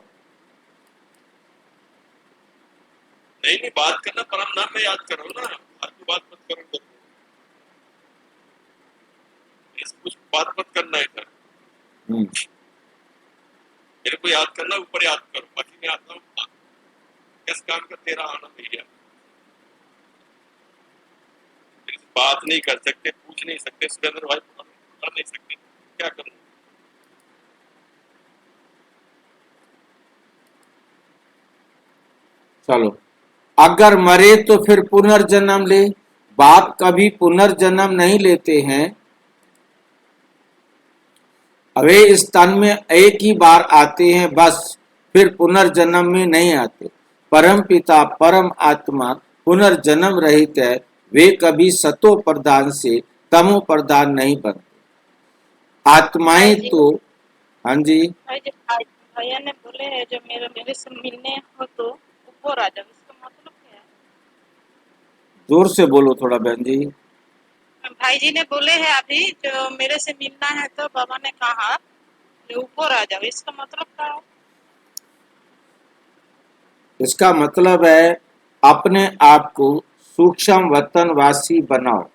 नहीं नहीं, बात करना, परम नाम में याद करो ना, फालतू बात मत करो, कुछ बात मत करना है सर, मेरे को याद करना, ऊपर याद करो, बाकी मैं आता हूँ। किस काम का तेरा आना भैया, बात नहीं कर सकते, पूछ नहीं सकते, सुरेंद्र भाई कर नहीं सकते, क्या करूँ? चलो, अगर मरे तो फिर पुनर्जन्म ले। बाप कभी पुनर्जन्म नहीं लेते हैं। वे इस तन में एक ही बार आते हैं बस, फिर पुनर्जन्म में नहीं आते। परम पिता परम आत्मा पुनर्जन्म रहित है, वे कभी सतो प्रधान से तमो प्रधान नहीं बनते। आत्माएं तो, हाँ जी, भैया ने बोले है जो मेरे से मिलने हो तो ऊपर आ जाओ, इसका मतलब क्या है? जोर से बोलो थोड़ा बहन जी। भाई जी ने बोले है अभी जो मेरे से मिलना है तो बाबा ने कहा ऊपर आ जाओ, इसका मतलब क्या है? इसका मतलब है अपने आप को सूक्ष्म वतनवासी बनाओ।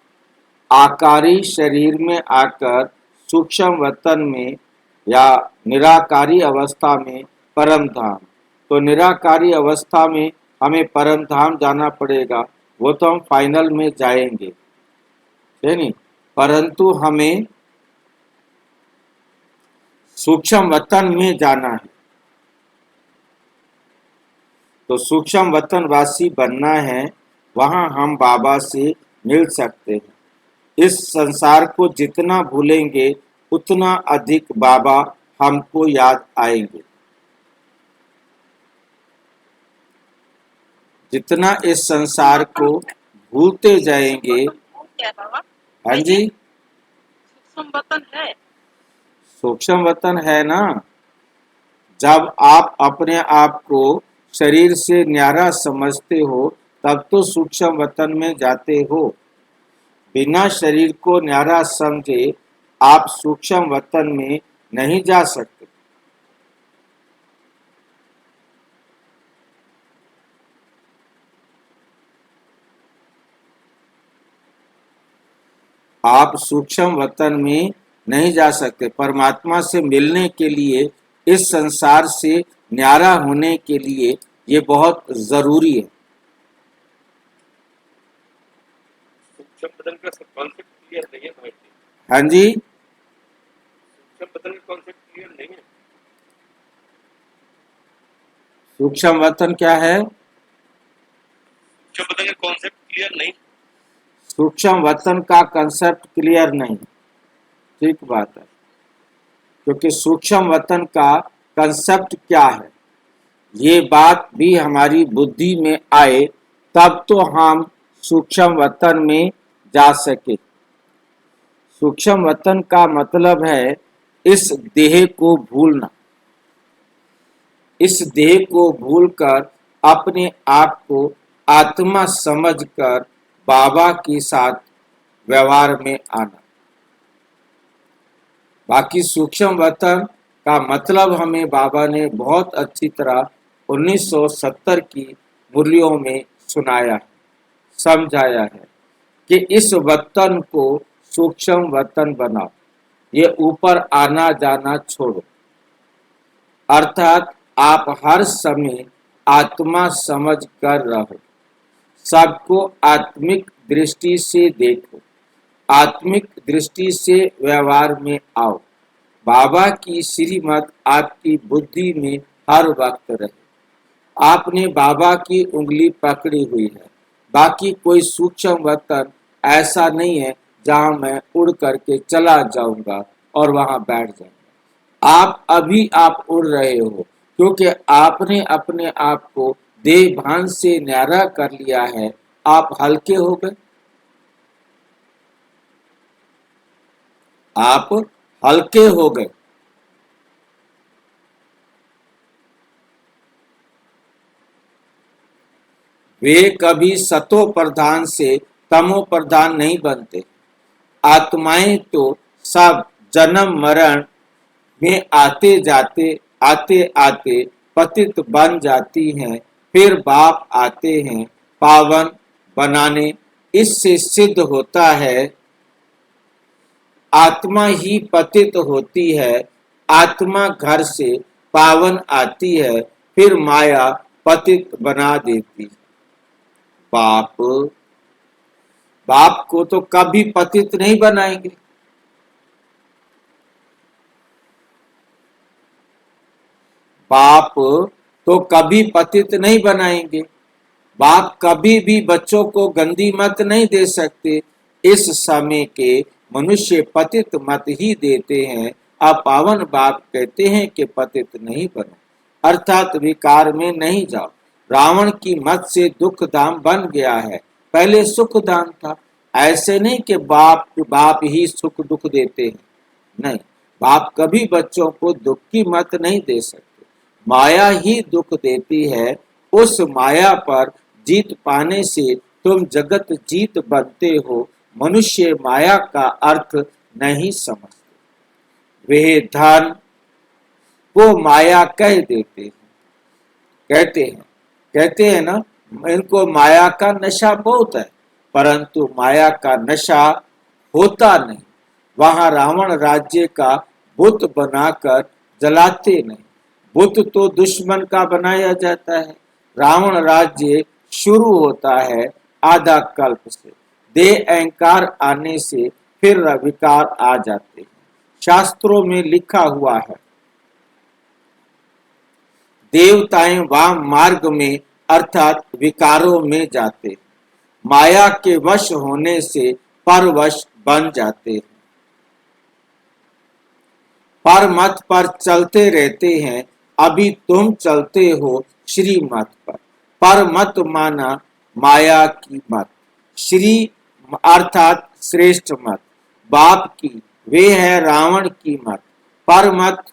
आकारी शरीर में आकर सूक्ष्म वतन में या निराकारी अवस्था में परम धाम। तो निराकारी अवस्था में हमें परम धाम जाना पड़ेगा, वो तो हम फाइनल में जाएंगे, है नहीं, परंतु हमें सूक्ष्म वतन में जाना है। तो सूक्ष्म वतन वासी बनना है, वहां हम बाबा से मिल सकते हैं। इस संसार को जितना भूलेंगे उतना अधिक बाबा हमको याद आएंगे। जितना इस संसार को भूलते जाएंगे। क्या बाबा? हाँ जी, सूक्ष्म वतन है। सूक्ष्म वतन है ना। जब आप अपने आप को शरीर से न्यारा समझते हो तब तो सूक्ष्म वतन में जाते हो। बिना शरीर को न्यारा समझे आप सूक्ष्म वतन में नहीं जा सकते। आप सूक्ष्म वतन में नहीं जा सकते। परमात्मा से मिलने के लिए, इस संसार से न्यारा होने के लिए ये बहुत जरूरी है। सूक्ष्म बदन का कॉन्सेप्ट क्लियर नहीं है भाई जी। हाँ जी, सूक्ष्म बदन का कॉन्सेप्ट क्लियर नहीं है। सूक्ष्म वतन क्या है? सूक्ष्म बदन का कॉन्सेप्ट क्लियर नहीं। सूक्ष्म वतन का कंसेप्ट क्लियर नहीं। ठीक बात है, क्योंकि सूक्ष्म वतन का कंसेप्ट क्या है ये बात भी हमारी बुद्धि में आए तब तो हम सूक्ष्म वतन में जा सके। सूक्ष्म वतन का मतलब है इस देह को भूलना। इस देह को भूलकर अपने आप को आत्मा समझकर बाबा के साथ व्यवहार में आना। बाकी सूक्ष्म वतन का मतलब हमें बाबा ने बहुत अच्छी तरह 1970 की मुरलियों में सुनाया, समझाया है कि इस वतन को सूक्ष्म वतन बनाओ, ये ऊपर आना जाना छोड़ो। अर्थात आप हर समय आत्मा समझ कर रहो, सबको आत्मिक दृष्टि से देखो, आत्मिक दृष्टि से व्यवहार में आओ। बाबा की श्रीमत आपकी बुद्धि में हर वक्त रहे। आपने बाबा की उंगली पकड़ी हुई है। बाकी कोई सूक्ष्म वतन ऐसा नहीं है जहां मैं उड़ करके चला जाऊंगा और वहां बैठ जाऊंगा। आप उड़ रहे हो क्योंकि आपने अपने आप को देह भान से न्यारा कर लिया है। आप हल्के हो गए, आप हल्के हो गए। वे कभी सतो प्रधान से तमो प्रधान नहीं बनते। आत्माएं तो सब जन्म मरण में आते आते पतित बन जाती हैं, फिर बाप आते हैं पावन बनाने। इससे सिद्ध होता है आत्मा ही पतित होती है, आत्मा घर से पावन आती है, फिर माया पतित बना देती। बाप बाप को तो कभी पतित नहीं बनाएंगे। बाप तो कभी पतित नहीं बनाएंगे। बाप कभी भी बच्चों को गंदी मत नहीं दे सकते। इस समय के मनुष्य पतित मत ही देते हैं। अपावन बाप कहते हैं कि पतित नहीं बनो, अर्थात विकार में नहीं जाओ। रावण की मत से दुख धाम बन गया है, पहले सुख धाम था। ऐसे नहीं कि बाप ही सुख दुख देते हैं, नहीं, बाप कभी बच्चों को दुख की मत नहीं दे सकते। माया ही दुख देती है। उस माया पर जीत पाने से तुम जगत जीत बनते हो। मनुष्य माया का अर्थ नहीं समझते। वे धन को माया कह देते हैं, कहते हैं ना, इनको माया का नशा बहुत है, परंतु माया का नशा होता नहीं। वहां रावण राज्य का बुत बनाकर जलाते नहीं। बुत तो दुश्मन का बनाया जाता है। रावण राज्य शुरू होता है आधा कल्प से। देह अहंकार आने से फिर विकार आ जाते हैं। शास्त्रों में लिखा हुआ है, देवताएं वाम मार्ग में अर्थात विकारों में जाते, माया के वश होने से परवश बन जाते, पर मत पर चलते रहते हैं। अभी तुम चलते हो श्री मत पर मत माना माया की मत। श्री अर्थात श्रेष्ठ मत बाप की, वे है रावण की मत। पर मत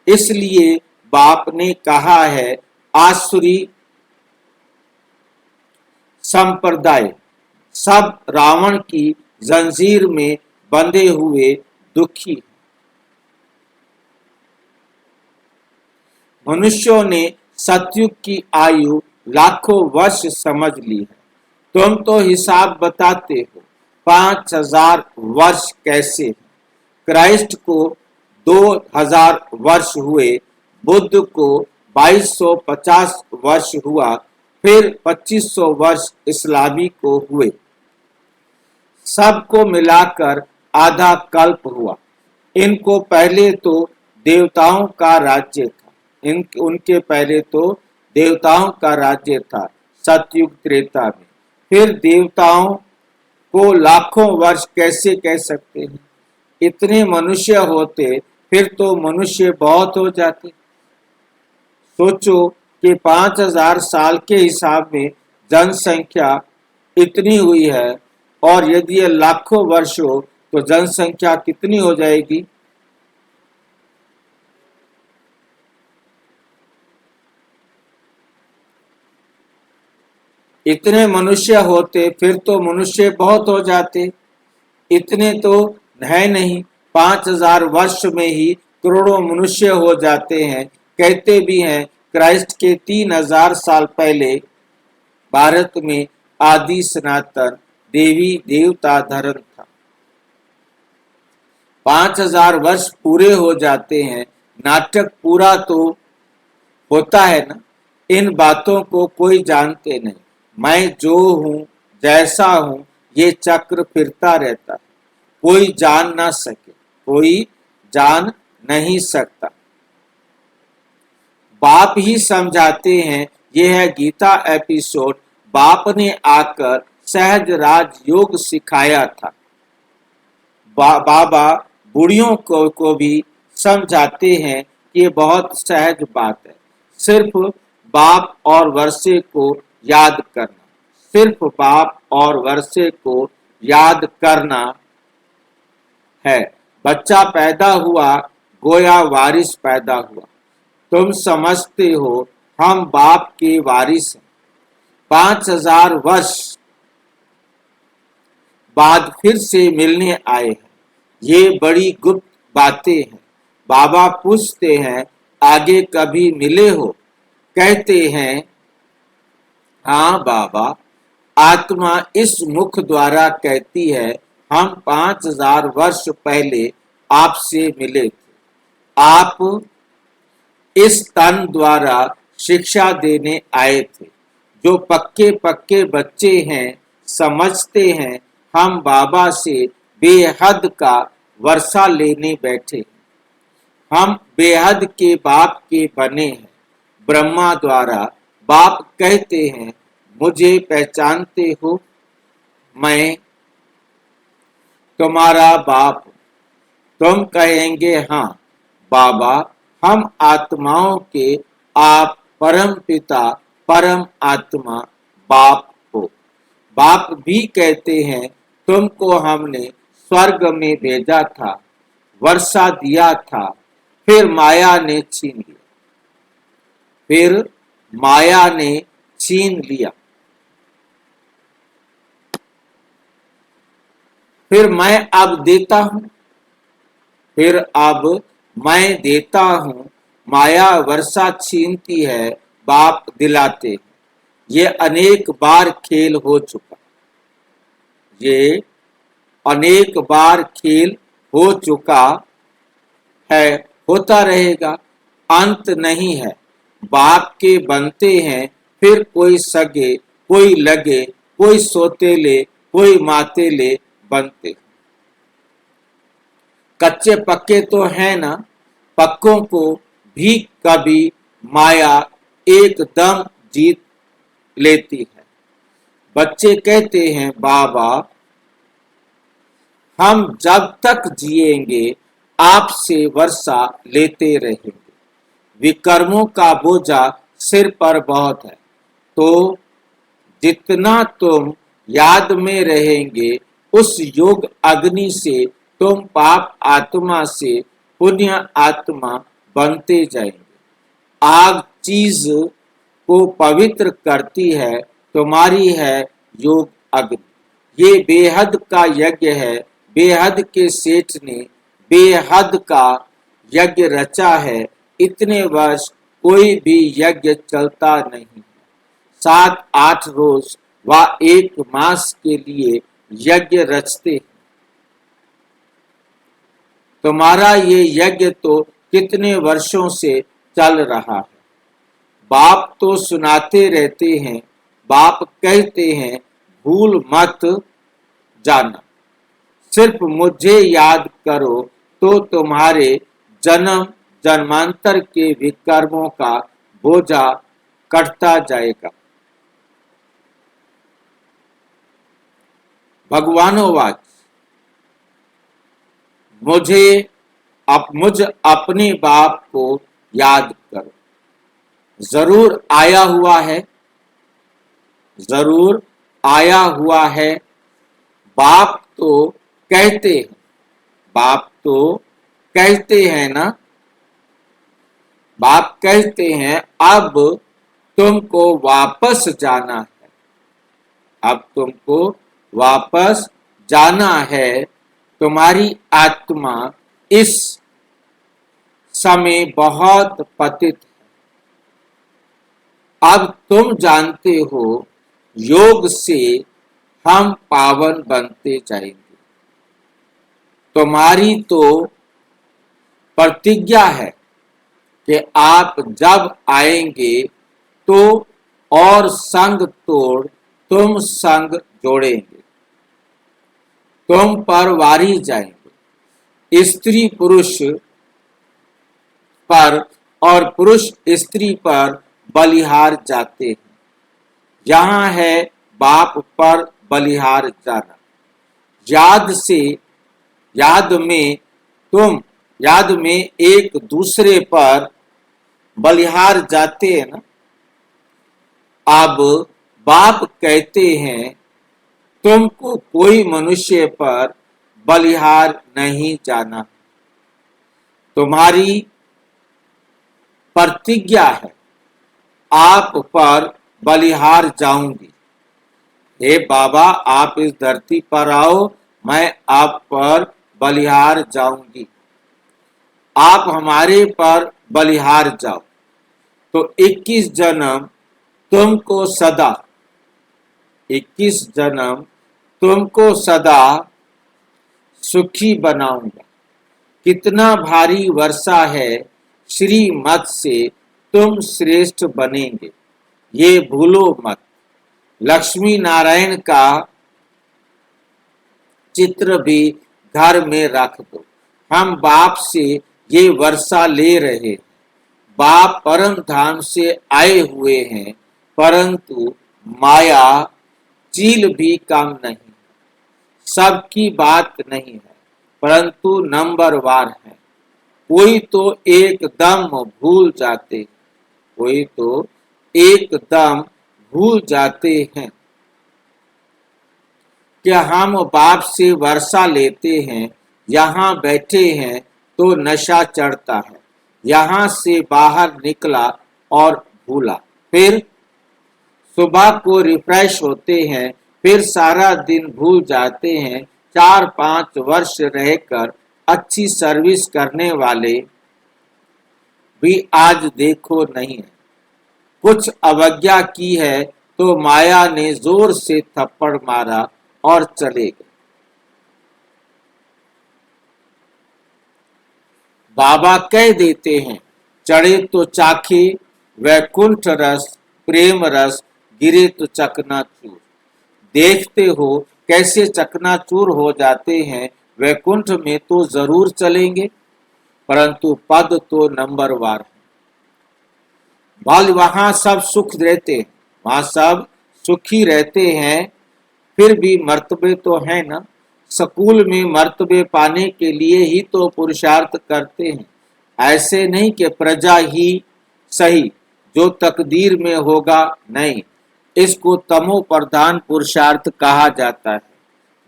इसलिए बाप ने कहा है आसुरी संप्रदाय सब रावण की जंजीर में बंधे हुए दुखी। मनुष्यों ने सतयुग की आयु लाखों वर्ष समझ ली है। तुम तो हिसाब बताते हो 5000 वर्ष कैसे? क्राइस्ट को 2000 वर्ष हुए, बुद्ध को 2250 वर्ष हुआ, फिर 2500 वर्ष इस्लामी को हुए। सबको मिलाकर आधा कल्प हुआ। इनको पहले तो देवताओं का राज्य था। उनके पहले तो देवताओं का राज्य था सतयुग त्रेता में। फिर देवताओं को लाखों वर्ष कैसे कह सकते हैं? इतने मनुष्य होते फिर तो मनुष्य बहुत हो जाते। सोचो कि 5000 साल के हिसाब में जनसंख्या इतनी हुई है, और यदि ये लाखों वर्ष हो तो जनसंख्या कितनी हो जाएगी? इतने मनुष्य होते फिर तो मनुष्य बहुत हो जाते। इतने तो है नहीं, 5000 वर्ष में ही करोड़ों मनुष्य हो जाते हैं। कहते भी हैं क्राइस्ट के 3000 साल पहले भारत में आदि सनातन देवी देवता धर्म था। 5000 वर्ष पूरे हो जाते हैं, नाटक पूरा तो होता है ना। इन बातों को कोई जानते नहीं। मैं जो हूं, जैसा हूं, ये चक्र फिरता रहता है। कोई जान ना सके, कोई जान नहीं सकता। बाप ही समझाते हैं। यह है गीता एपिसोड। बाप ने आकर सहज राज योग सिखाया था। बाबा बूढ़ियों को भी समझाते हैं कि ये बहुत सहज बात है। सिर्फ बाप और वर्षे को याद करना, सिर्फ बाप और वर्षे को याद करना है। बच्चा पैदा हुआ, गोया वारिस पैदा हुआ। तुम समझते हो हम बाप के वारिस हैं। 5000 वर्ष बाद फिर से मिलने आए हैं। ये बड़ी गुप्त बातें हैं। बाबा पूछते हैं आगे कभी मिले हो? कहते हैं हाँ बाबा। आत्मा इस मुख द्वारा कहती है हम 5000 वर्ष पहले आपसे मिले थे। आप इस तन द्वारा शिक्षा देने आए थे। जो पक्के पक्के बच्चे हैं समझते हैं हम बाबा से बेहद का वर्षा लेने बैठे। हम बेहद के बाप के बने हैं ब्रह्मा द्वारा। बाप कहते हैं मुझे पहचानते हो? मैं तुम्हारा बाप हूं। तुम कहेंगे हाँ बाबा, हम आत्माओं के आप परम पिता परम आत्मा बाप हो। बाप भी कहते हैं तुमको हमने स्वर्ग में भेजा था, वर्षा दिया था, फिर माया ने छीन लिया। फिर माया ने छीन लिया। फिर मैं अब देता हूं। फिर अब मैं देता हूं। माया वर्षा छीनती है, बाप दिलाते हैं। ये अनेक बार खेल हो चुका। ये अनेक बार खेल हो चुका है, होता रहेगा। अंत नहीं है। बाप के बनते हैं, फिर कोई सगे, कोई लगे, कोई सोतेले, कोई मातेले बनते। कच्चे पक्के तो हैं ना, पक्कों को भी कभी माया एकदम जीत लेती है। बच्चे कहते हैं, बाबा हम जब तक जिएंगे आपसे वर्षा लेते रहेंगे। विकर्मों का बोझा सिर पर बहुत है, तो जितना तुम याद में रहेंगे उस योग अग्नि से तुम पाप आत्मा से पुण्य आत्मा बनते जाएंगे। आग चीज को पवित्र करती है, तुम्हारी है योग अग्नि। ये बेहद का यज्ञ है, बेहद के सेठ ने बेहद का यज्ञ रचा है। इतने वर्ष कोई भी यज्ञ चलता नहीं। 7-8 रोज व 1 मास के लिए यज्ञ रचते हैं। तुम्हारा ये यज्ञ तो कितने वर्षों से चल रहा है। बाप तो सुनाते रहते हैं, बाप कहते हैं भूल मत जाना, सिर्फ मुझे याद करो तो तुम्हारे जन्म जन्मांतर के विकर्मों का बोझा कटता जाएगा। भगवानोवाच, मुझ अपने बाप को याद करो। जरूर आया हुआ है, जरूर आया हुआ है। बाप तो कहते हैं, बाप तो कहते हैं ना, बाप कहते हैं अब तुमको वापस जाना है, अब तुमको वापस जाना है। तुम्हारी आत्मा इस समय बहुत पतित है। अब तुम जानते हो योग से हम पावन बनते जाएंगे। तुम्हारी तो प्रतिज्ञा है कि आप जब आएंगे तो और संग तोड़ तुम संग जोड़ेंगे, तुम पर वारी जाएंगे। स्त्री पुरुष पर और पुरुष स्त्री पर बलिहार जाते हैं। यहाँ है बाप पर बलिहार जाना। याद में एक दूसरे पर बलिहार जाते हैं ना। अब बाप कहते हैं तुमको कोई मनुष्य पर बलिहार नहीं जाना। तुम्हारी प्रतिज्ञा है आप पर बलिहार जाऊंगी। हे बाबा आप इस धरती पर आओ, मैं आप पर बलिहार जाऊंगी। आप हमारे पर बलिहार जाओ तो 21 जन्म तुमको सदा 21 जन्म तुमको सदा सुखी बनाऊंगा। कितना भारी वर्षा है, श्रीमत से तुम श्रेष्ठ बनेंगे, ये भूलो मत। लक्ष्मी नारायण का चित्र भी घर में रख दो। हम बाप से ये वर्षा ले रहे हैं। बाप परम धाम से आए हुए हैं, परंतु माया चील भी कम नहीं, सबकी बात नहीं है, परंतु नंबरवार है। कोई तो एकदम भूल जाते, कोई तो एकदम भूल जाते हैं कि हम बाप से वर्षा लेते हैं। यहाँ बैठे हैं तो नशा चढ़ता है, यहाँ से बाहर निकला और भूला, फिर सुबह को रिफ्रेश होते हैं, फिर सारा दिन भूल जाते हैं। 4-5 वर्ष रहकर अच्छी सर्विस करने वाले भी आज देखो नहीं है। कुछ अवज्ञा की है तो माया ने जोर से थप्पड़ मारा और चले गए। बाबा कह देते हैं चढ़े तो चाखे वैकुंठ रस, प्रेम रस गिरे तो चकनाचूर। देखते हो कैसे चकनाचूर हो जाते हैं, वैकुंठ में तो जरूर चलेंगे, परंतु पद तो नंबरवार है। भल वहां सब सुख रहते हैं, वहां सब सुखी रहते हैं, फिर भी मर्तबे तो है ना। स्कूल में मर्तबे पाने के लिए ही तो पुरुषार्थ करते हैं, ऐसे नहीं कि प्रजा ही सही, जो तकदीर में होगा नहीं। इसको तमो प्रधान पुरुषार्थ कहा जाता है।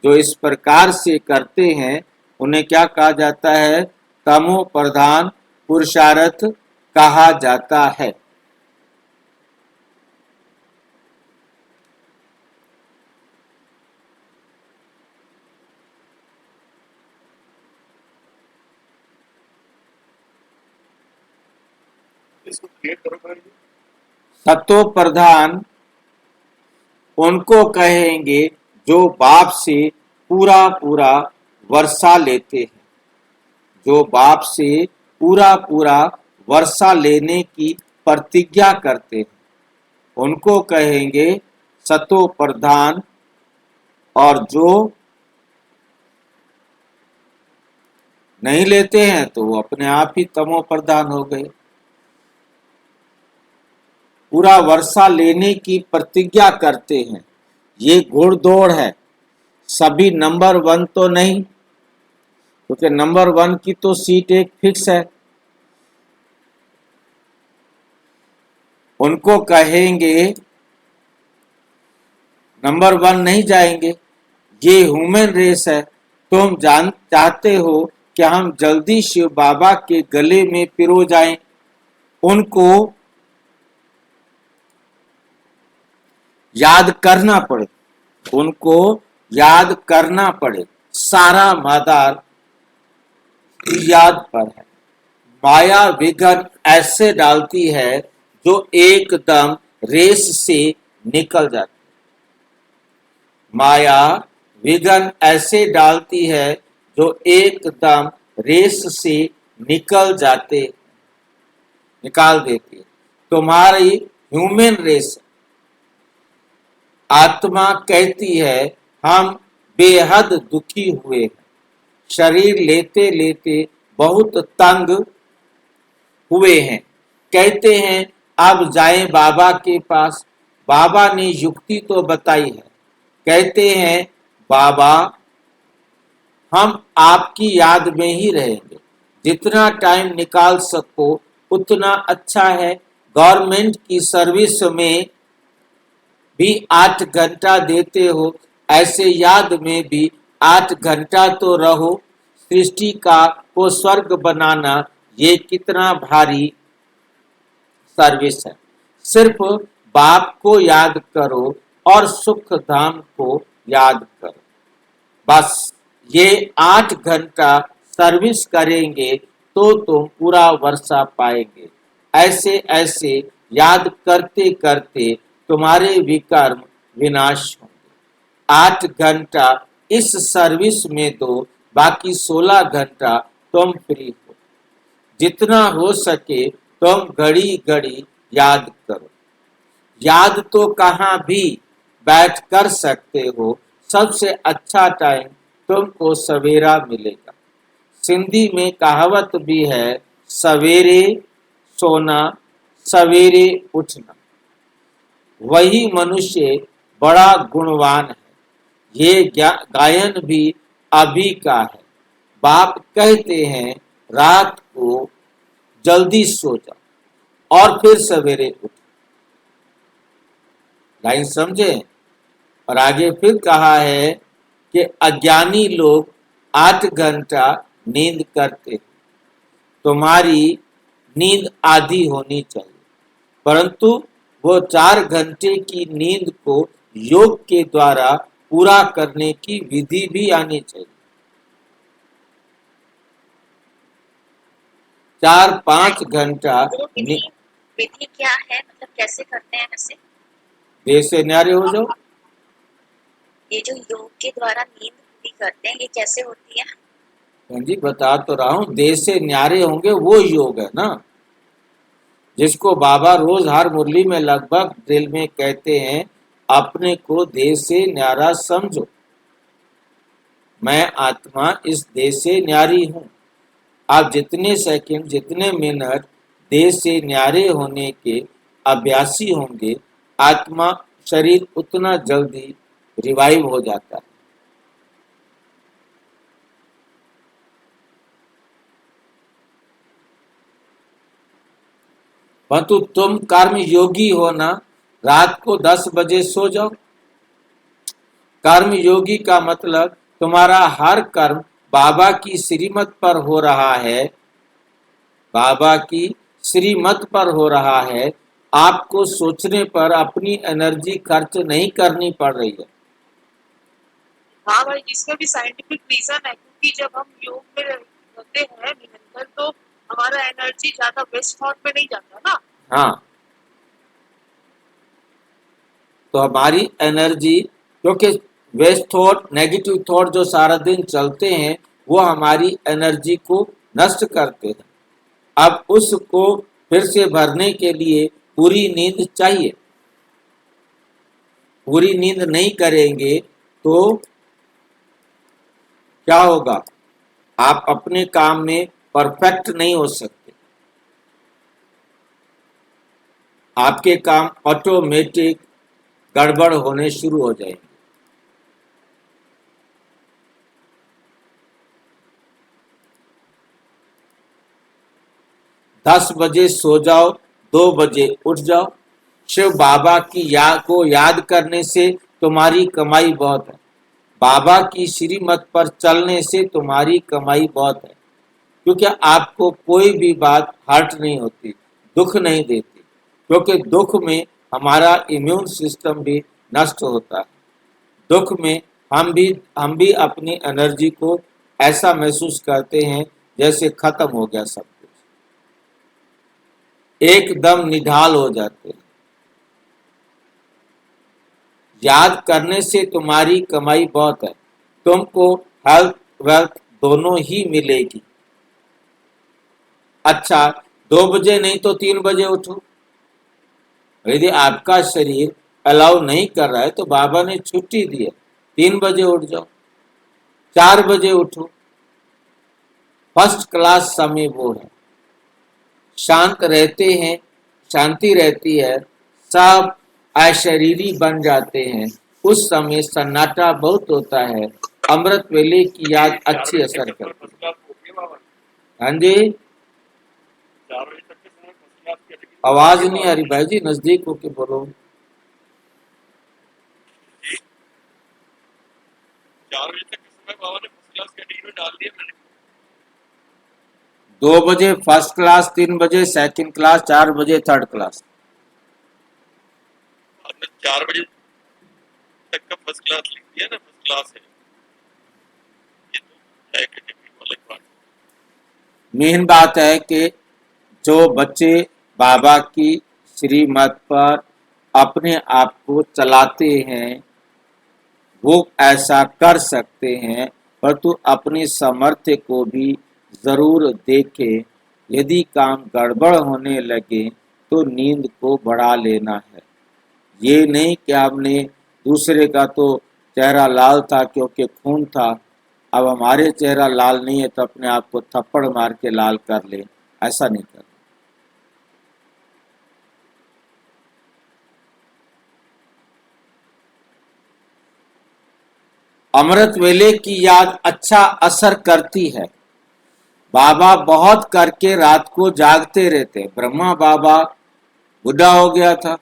जो इस प्रकार से करते हैं उन्हें क्या कहा जाता है? तमो प्रधान पुरुषार्थ कहा जाता है। इसको क्लियर करो भाई। सतो प्रधान उनको कहेंगे जो बाप से पूरा पूरा वर्षा लेते हैं, जो बाप से पूरा पूरा वर्षा लेने की प्रतिज्ञा करते हैं, उनको कहेंगे सतो प्रधान। और जो नहीं लेते हैं तो वो अपने आप ही तमो प्रधान हो गए। पूरा वर्षा लेने की प्रतिज्ञा करते हैं, ये घोड़दौड़ है। सभी नंबर 1 तो नहीं, क्योंकि नंबर 1 की तो सीट एक फिक्स है। उनको कहेंगे नंबर 1 नहीं जाएंगे, ये ह्यूमन रेस है। तुम चाहते हो कि हम जल्दी शिव बाबा के गले में पिरो जाएं। उनको याद करना पड़े, उनको याद करना पड़े। सारा मदार याद पर है। माया विघन ऐसे डालती है जो एकदम रेस से निकल जाती है। माया विघन ऐसे डालती है जो एकदम रेस से निकाल देती है। तुम्हारी ह्यूमन रेस आत्मा कहती है हम बेहद दुखी हुए हैं, शरीर लेते लेते बहुत तंग हुए हैं। कहते हैं अब जाएं बाबा के पास। बाबा ने युक्ति तो बताई है। कहते हैं बाबा हम आपकी याद में ही रहेंगे, जितना टाइम निकाल सको उतना अच्छा है। गवर्नमेंट की सर्विस में भी 8 घंटा देते हो, ऐसे याद में भी 8 घंटा तो रहो। सृष्टि को स्वर्ग बनाना ये कितना भारी सर्विस है। सिर्फ बाप को याद करो और सुख धाम को याद करो, बस ये 8 घंटा सर्विस करेंगे तो तुम पूरा वर्षा पाएंगे। ऐसे ऐसे याद करते करते तुम्हारे विकर्म विनाश होंगे। 8 घंटा इस सर्विस में दो, बाकी 16 घंटा तुम फ्री हो। जितना हो सके तुम घड़ी घड़ी याद करो। याद तो कहाँ भी बैठ कर सकते हो। सबसे अच्छा टाइम तुमको सवेरा मिलेगा। सिंधी में कहावत भी है, सवेरे सोना सवेरे उठना। वही मनुष्य बड़ा गुणवान है। ये गायन भी अभी का है। बाप कहते हैं रात को जल्दी सो जाओ और फिर सवेरे उठो। लाइन समझे? और आगे फिर कहा है कि अज्ञानी लोग 8 घंटा नींद करते हैं। तुम्हारी नींद आधी होनी चाहिए, परंतु वो 4 घंटे की नींद को योग के द्वारा पूरा करने की विधि भी आनी चाहिए। 4-5 घंटा वो विधि क्या है, मतलब कैसे करते हैं वैसे? देह से न्यारे हो जाओ। ये जो योग के द्वारा नींद पूरी करते हैं, ये कैसे होती है? जी बता तो रहा हूँ, देह से न्यारे होंगे वो योग है ना। जिसको बाबा रोज हर मुरली में लगभग दिल में कहते हैं, अपने को देह से न्यारा समझो। मैं आत्मा इस देह से न्यारी हूँ। आप जितने सेकंड, जितने मिनट देह से न्यारे होने के अभ्यासी होंगे, आत्मा शरीर उतना जल्दी रिवाइव हो जाता है। परंतु तुम कर्म योगी हो ना, रात को 10 बजे सो जाओ। कर्म योगी का मतलब तुम्हारा हर कर्म बाबा की श्रीमत पर हो रहा है, बाबा की श्रीमत पर हो रहा है। आपको सोचने पर अपनी एनर्जी खर्च नहीं करनी पड़ रही है। हाँ भाई, जिसका भी साइंटिफिक रीजन है, क्योंकि जब हम योग में रहते हैं निरंतर, तो हमारा एनर्जी ज्यादा वेस्ट थॉट में नहीं जाता ना। हाँ, तो हमारी एनर्जी, क्योंकि वेस्ट थॉट, नेगेटिव थॉट जो सारा दिन चलते हैं, वो हमारी एनर्जी को नष्ट करते हैं। अब उसको फिर से भरने के लिए पूरी नींद चाहिए। पूरी नींद नहीं करेंगे तो क्या होगा? आप अपने काम में परफेक्ट नहीं हो सकते। आपके काम ऑटोमेटिक गड़बड़ होने शुरू हो जाएंगे। दस बजे सो जाओ, 2 बजे उठ जाओ। शिव बाबा की याद को याद करने से तुम्हारी कमाई बहुत है। बाबा की श्रीमत पर चलने से तुम्हारी कमाई बहुत है, क्योंकि आपको कोई भी बात हर्ट नहीं होती, दुख नहीं देती। क्योंकि दुख में हमारा इम्यून सिस्टम भी नष्ट होता है। दुख में हम भी अपनी एनर्जी को ऐसा महसूस करते हैं जैसे खत्म हो गया सब कुछ, एकदम निढाल हो जाते हैं। याद करने से तुम्हारी कमाई बहुत है। तुमको हेल्थ वेल्थ दोनों ही मिलेगी। अच्छा, 2 बजे नहीं तो 3 बजे उठो। यदि आपका शरीर अलाउ नहीं कर रहा है तो बाबा ने छुट्टी दी है, 3 बजे उठ जाओ, 4 बजे उठो। फर्स्ट क्लास समय वो है। शांत रहते हैं, शांति रहती है, सब अशरीरी बन जाते हैं। उस समय सन्नाटा बहुत होता है। अमृत वेले की याद अच्छी असर करती है। हाँ जी, 4 बजे तक के समय फर्स्ट क्लास कैटेगरी। आवाज नहीं आ रही भाई जी, नजदीक होके बोलो। 4 बजे तक के समय बाबा ने फर्स्ट क्लास कैटेगरी में डाल दिया मैंने। 2 बजे फर्स्ट क्लास, 3 बजे सेकंड क्लास, 4 बजे थर्ड क्लास। आपने 4 बजे तक का फर्स्ट क्लास लिख दिया ना, फर्स्ट क्लास है ये, तो है कैटेगरी वाला बात। मेन बात है कि जो बच्चे बाबा की श्रीमत पर अपने आप को चलाते हैं, वो ऐसा कर सकते हैं, परंतु अपनी सामर्थ्य को भी जरूर देखें। यदि काम गड़बड़ होने लगे तो नींद को बढ़ा लेना है। ये नहीं कि आपने दूसरे का तो चेहरा लाल था क्योंकि खून था, अब हमारे चेहरा लाल नहीं है तो अपने आप को थप्पड़ मार के लाल कर ले, ऐसा नहीं करना। अमृत वेले की याद अच्छा असर करती है। बाबा बहुत करके रात को जागते रहते। ब्रह्मा बाबा बुढ़ा हो गया था,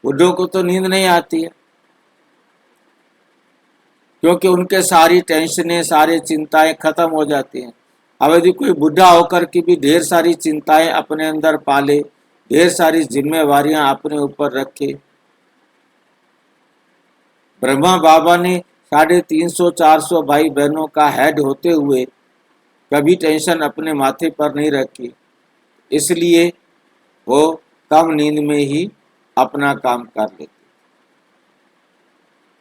बुढ़ों को तो नींद नहीं आती है, क्योंकि उनके सारी टेंशनें, सारी चिंताएं खत्म हो जाती हैं। अब यदि कोई बुढ़ा होकर के भी ढेर सारी चिंताएं अपने अंदर पाले, ढेर सारी जिम्मेवारियां अपने ऊपर रखे। ब्रह्मा बाबा ने 350-400 भाई बहनों का हेड होते हुए कभी टेंशन अपने माथे पर नहीं रखी, इसलिए वो कम नींद में ही अपना काम कर लेते।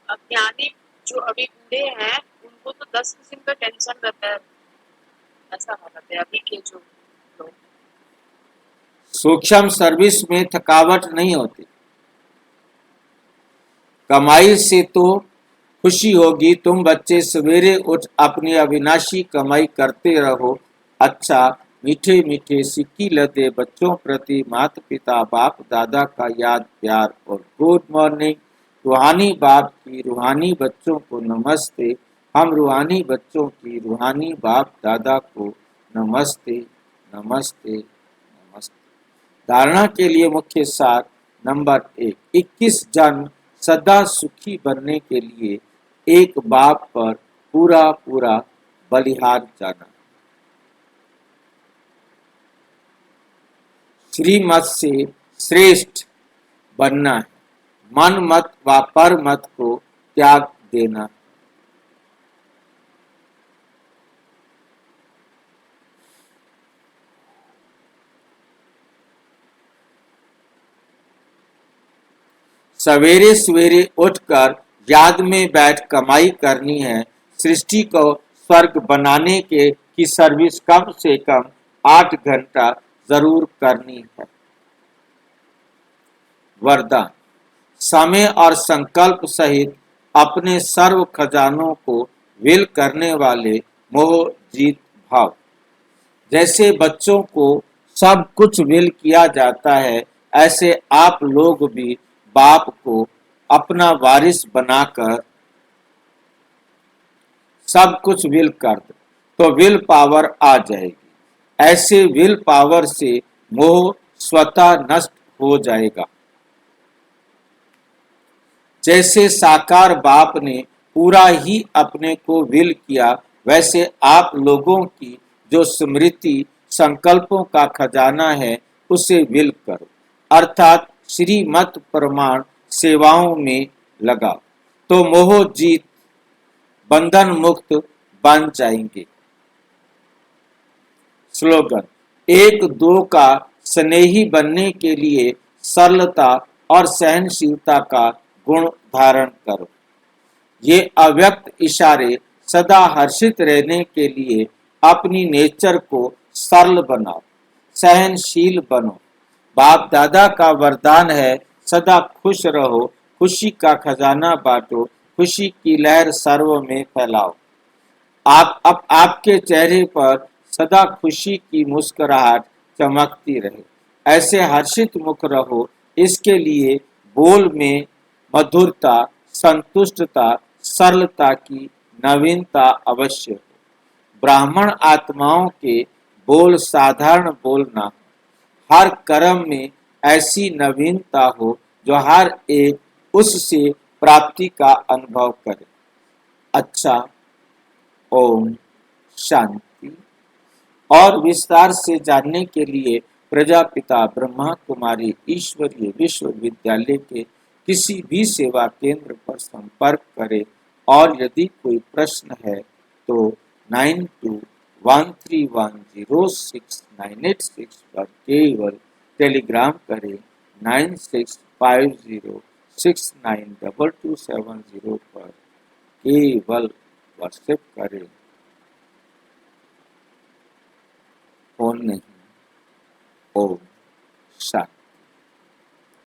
अब ज्ञानी जो अभी बूढ़े हैं, उनको तो 10 किस्म का टेंशन रहता है। ऐसा हालत है अभी के जो लोग। सूक्ष्म सर्विस में थकावट नहीं होती। कमाई से तो खुशी होगी, तुम बच्चे सवेरे उठ अपनी अविनाशी कमाई करते रहो। अच्छा, मीठे मीठे सिक्की लदे बच्चों प्रति माता पिता बाप दादा का याद प्यार और गुड मॉर्निंग। रूहानी बाप की रूहानी बच्चों को नमस्ते। हम रूहानी बच्चों की रूहानी बाप दादा को नमस्ते नमस्ते नमस्ते। धारणा के लिए मुख्य सार नंबर 1, 21 जन्म सदा सुखी बनने के लिए एक बाप पर पूरा पूरा बलिहार जाना। श्रीमत से श्रेष्ठ बनना है। मन मत व पर मत को त्याग देना। सवेरे सवेरे उठकर याद में बैठ कमाई करनी है। सृष्टि को स्वर्ग बनाने की सर्विस कम से कम 8 घंटा जरूर करनी है। वरदान, समय और संकल्प सहित अपने सर्व खजानों को विल करने वाले मोह जीत भाव। जैसे बच्चों को सब कुछ विल किया जाता है, ऐसे आप लोग भी बाप को अपना वारिस बनाकर सब कुछ विल कर दो तो विल पावर आ जाएगी। ऐसे विल पावर से मोह स्वतः नष्ट हो जाएगा। जैसे साकार बाप ने पूरा ही अपने को विल किया, वैसे आप लोगों की जो स्मृति संकल्पों का खजाना है उसे विल करो, अर्थात श्रीमत प्रमाण सेवाओं में लगाओ, तो मोह जीत बंधन मुक्त बन जाएंगे। स्लोगन, 1-2 का स्नेही बनने के लिए सरलता और सहनशीलता का गुण धारण करो। ये अव्यक्त इशारे सदा हर्षित रहने के लिए अपनी नेचर को सरल बनाओ, सहनशील बनो। बाप दादा का वरदान है, सदा खुश रहो, खुशी का खजाना बांटो, खुशी की लहर सर्व में फैलाओ। आपके चेहरे पर सदा खुशी की मुस्कुराहट चमकती रहे। ऐसे हर्षित मुख रहो। इसके लिए बोल में मधुरता, संतुष्टता, सरलता की नवीनता अवश्य हो। ब्राह्मण आत्माओं के बोल साधारण बोल ना हो। हर कर्म में ऐसी नवीनता हो जो हर एक उससे प्राप्ति का अनुभव करे। अच्छा, ओम शांति। और विस्तार से जानने के लिए प्रजापिता ब्रह्मा कुमारी ईश्वरीय विश्वविद्यालय के किसी भी सेवा केंद्र पर संपर्क करें। और यदि कोई प्रश्न है तो 9213106986 पर केवल टेलीग्राम करें। 9650692270 पर केवल व्हाट्सएप करें, फोन नहीं। ओम शांति।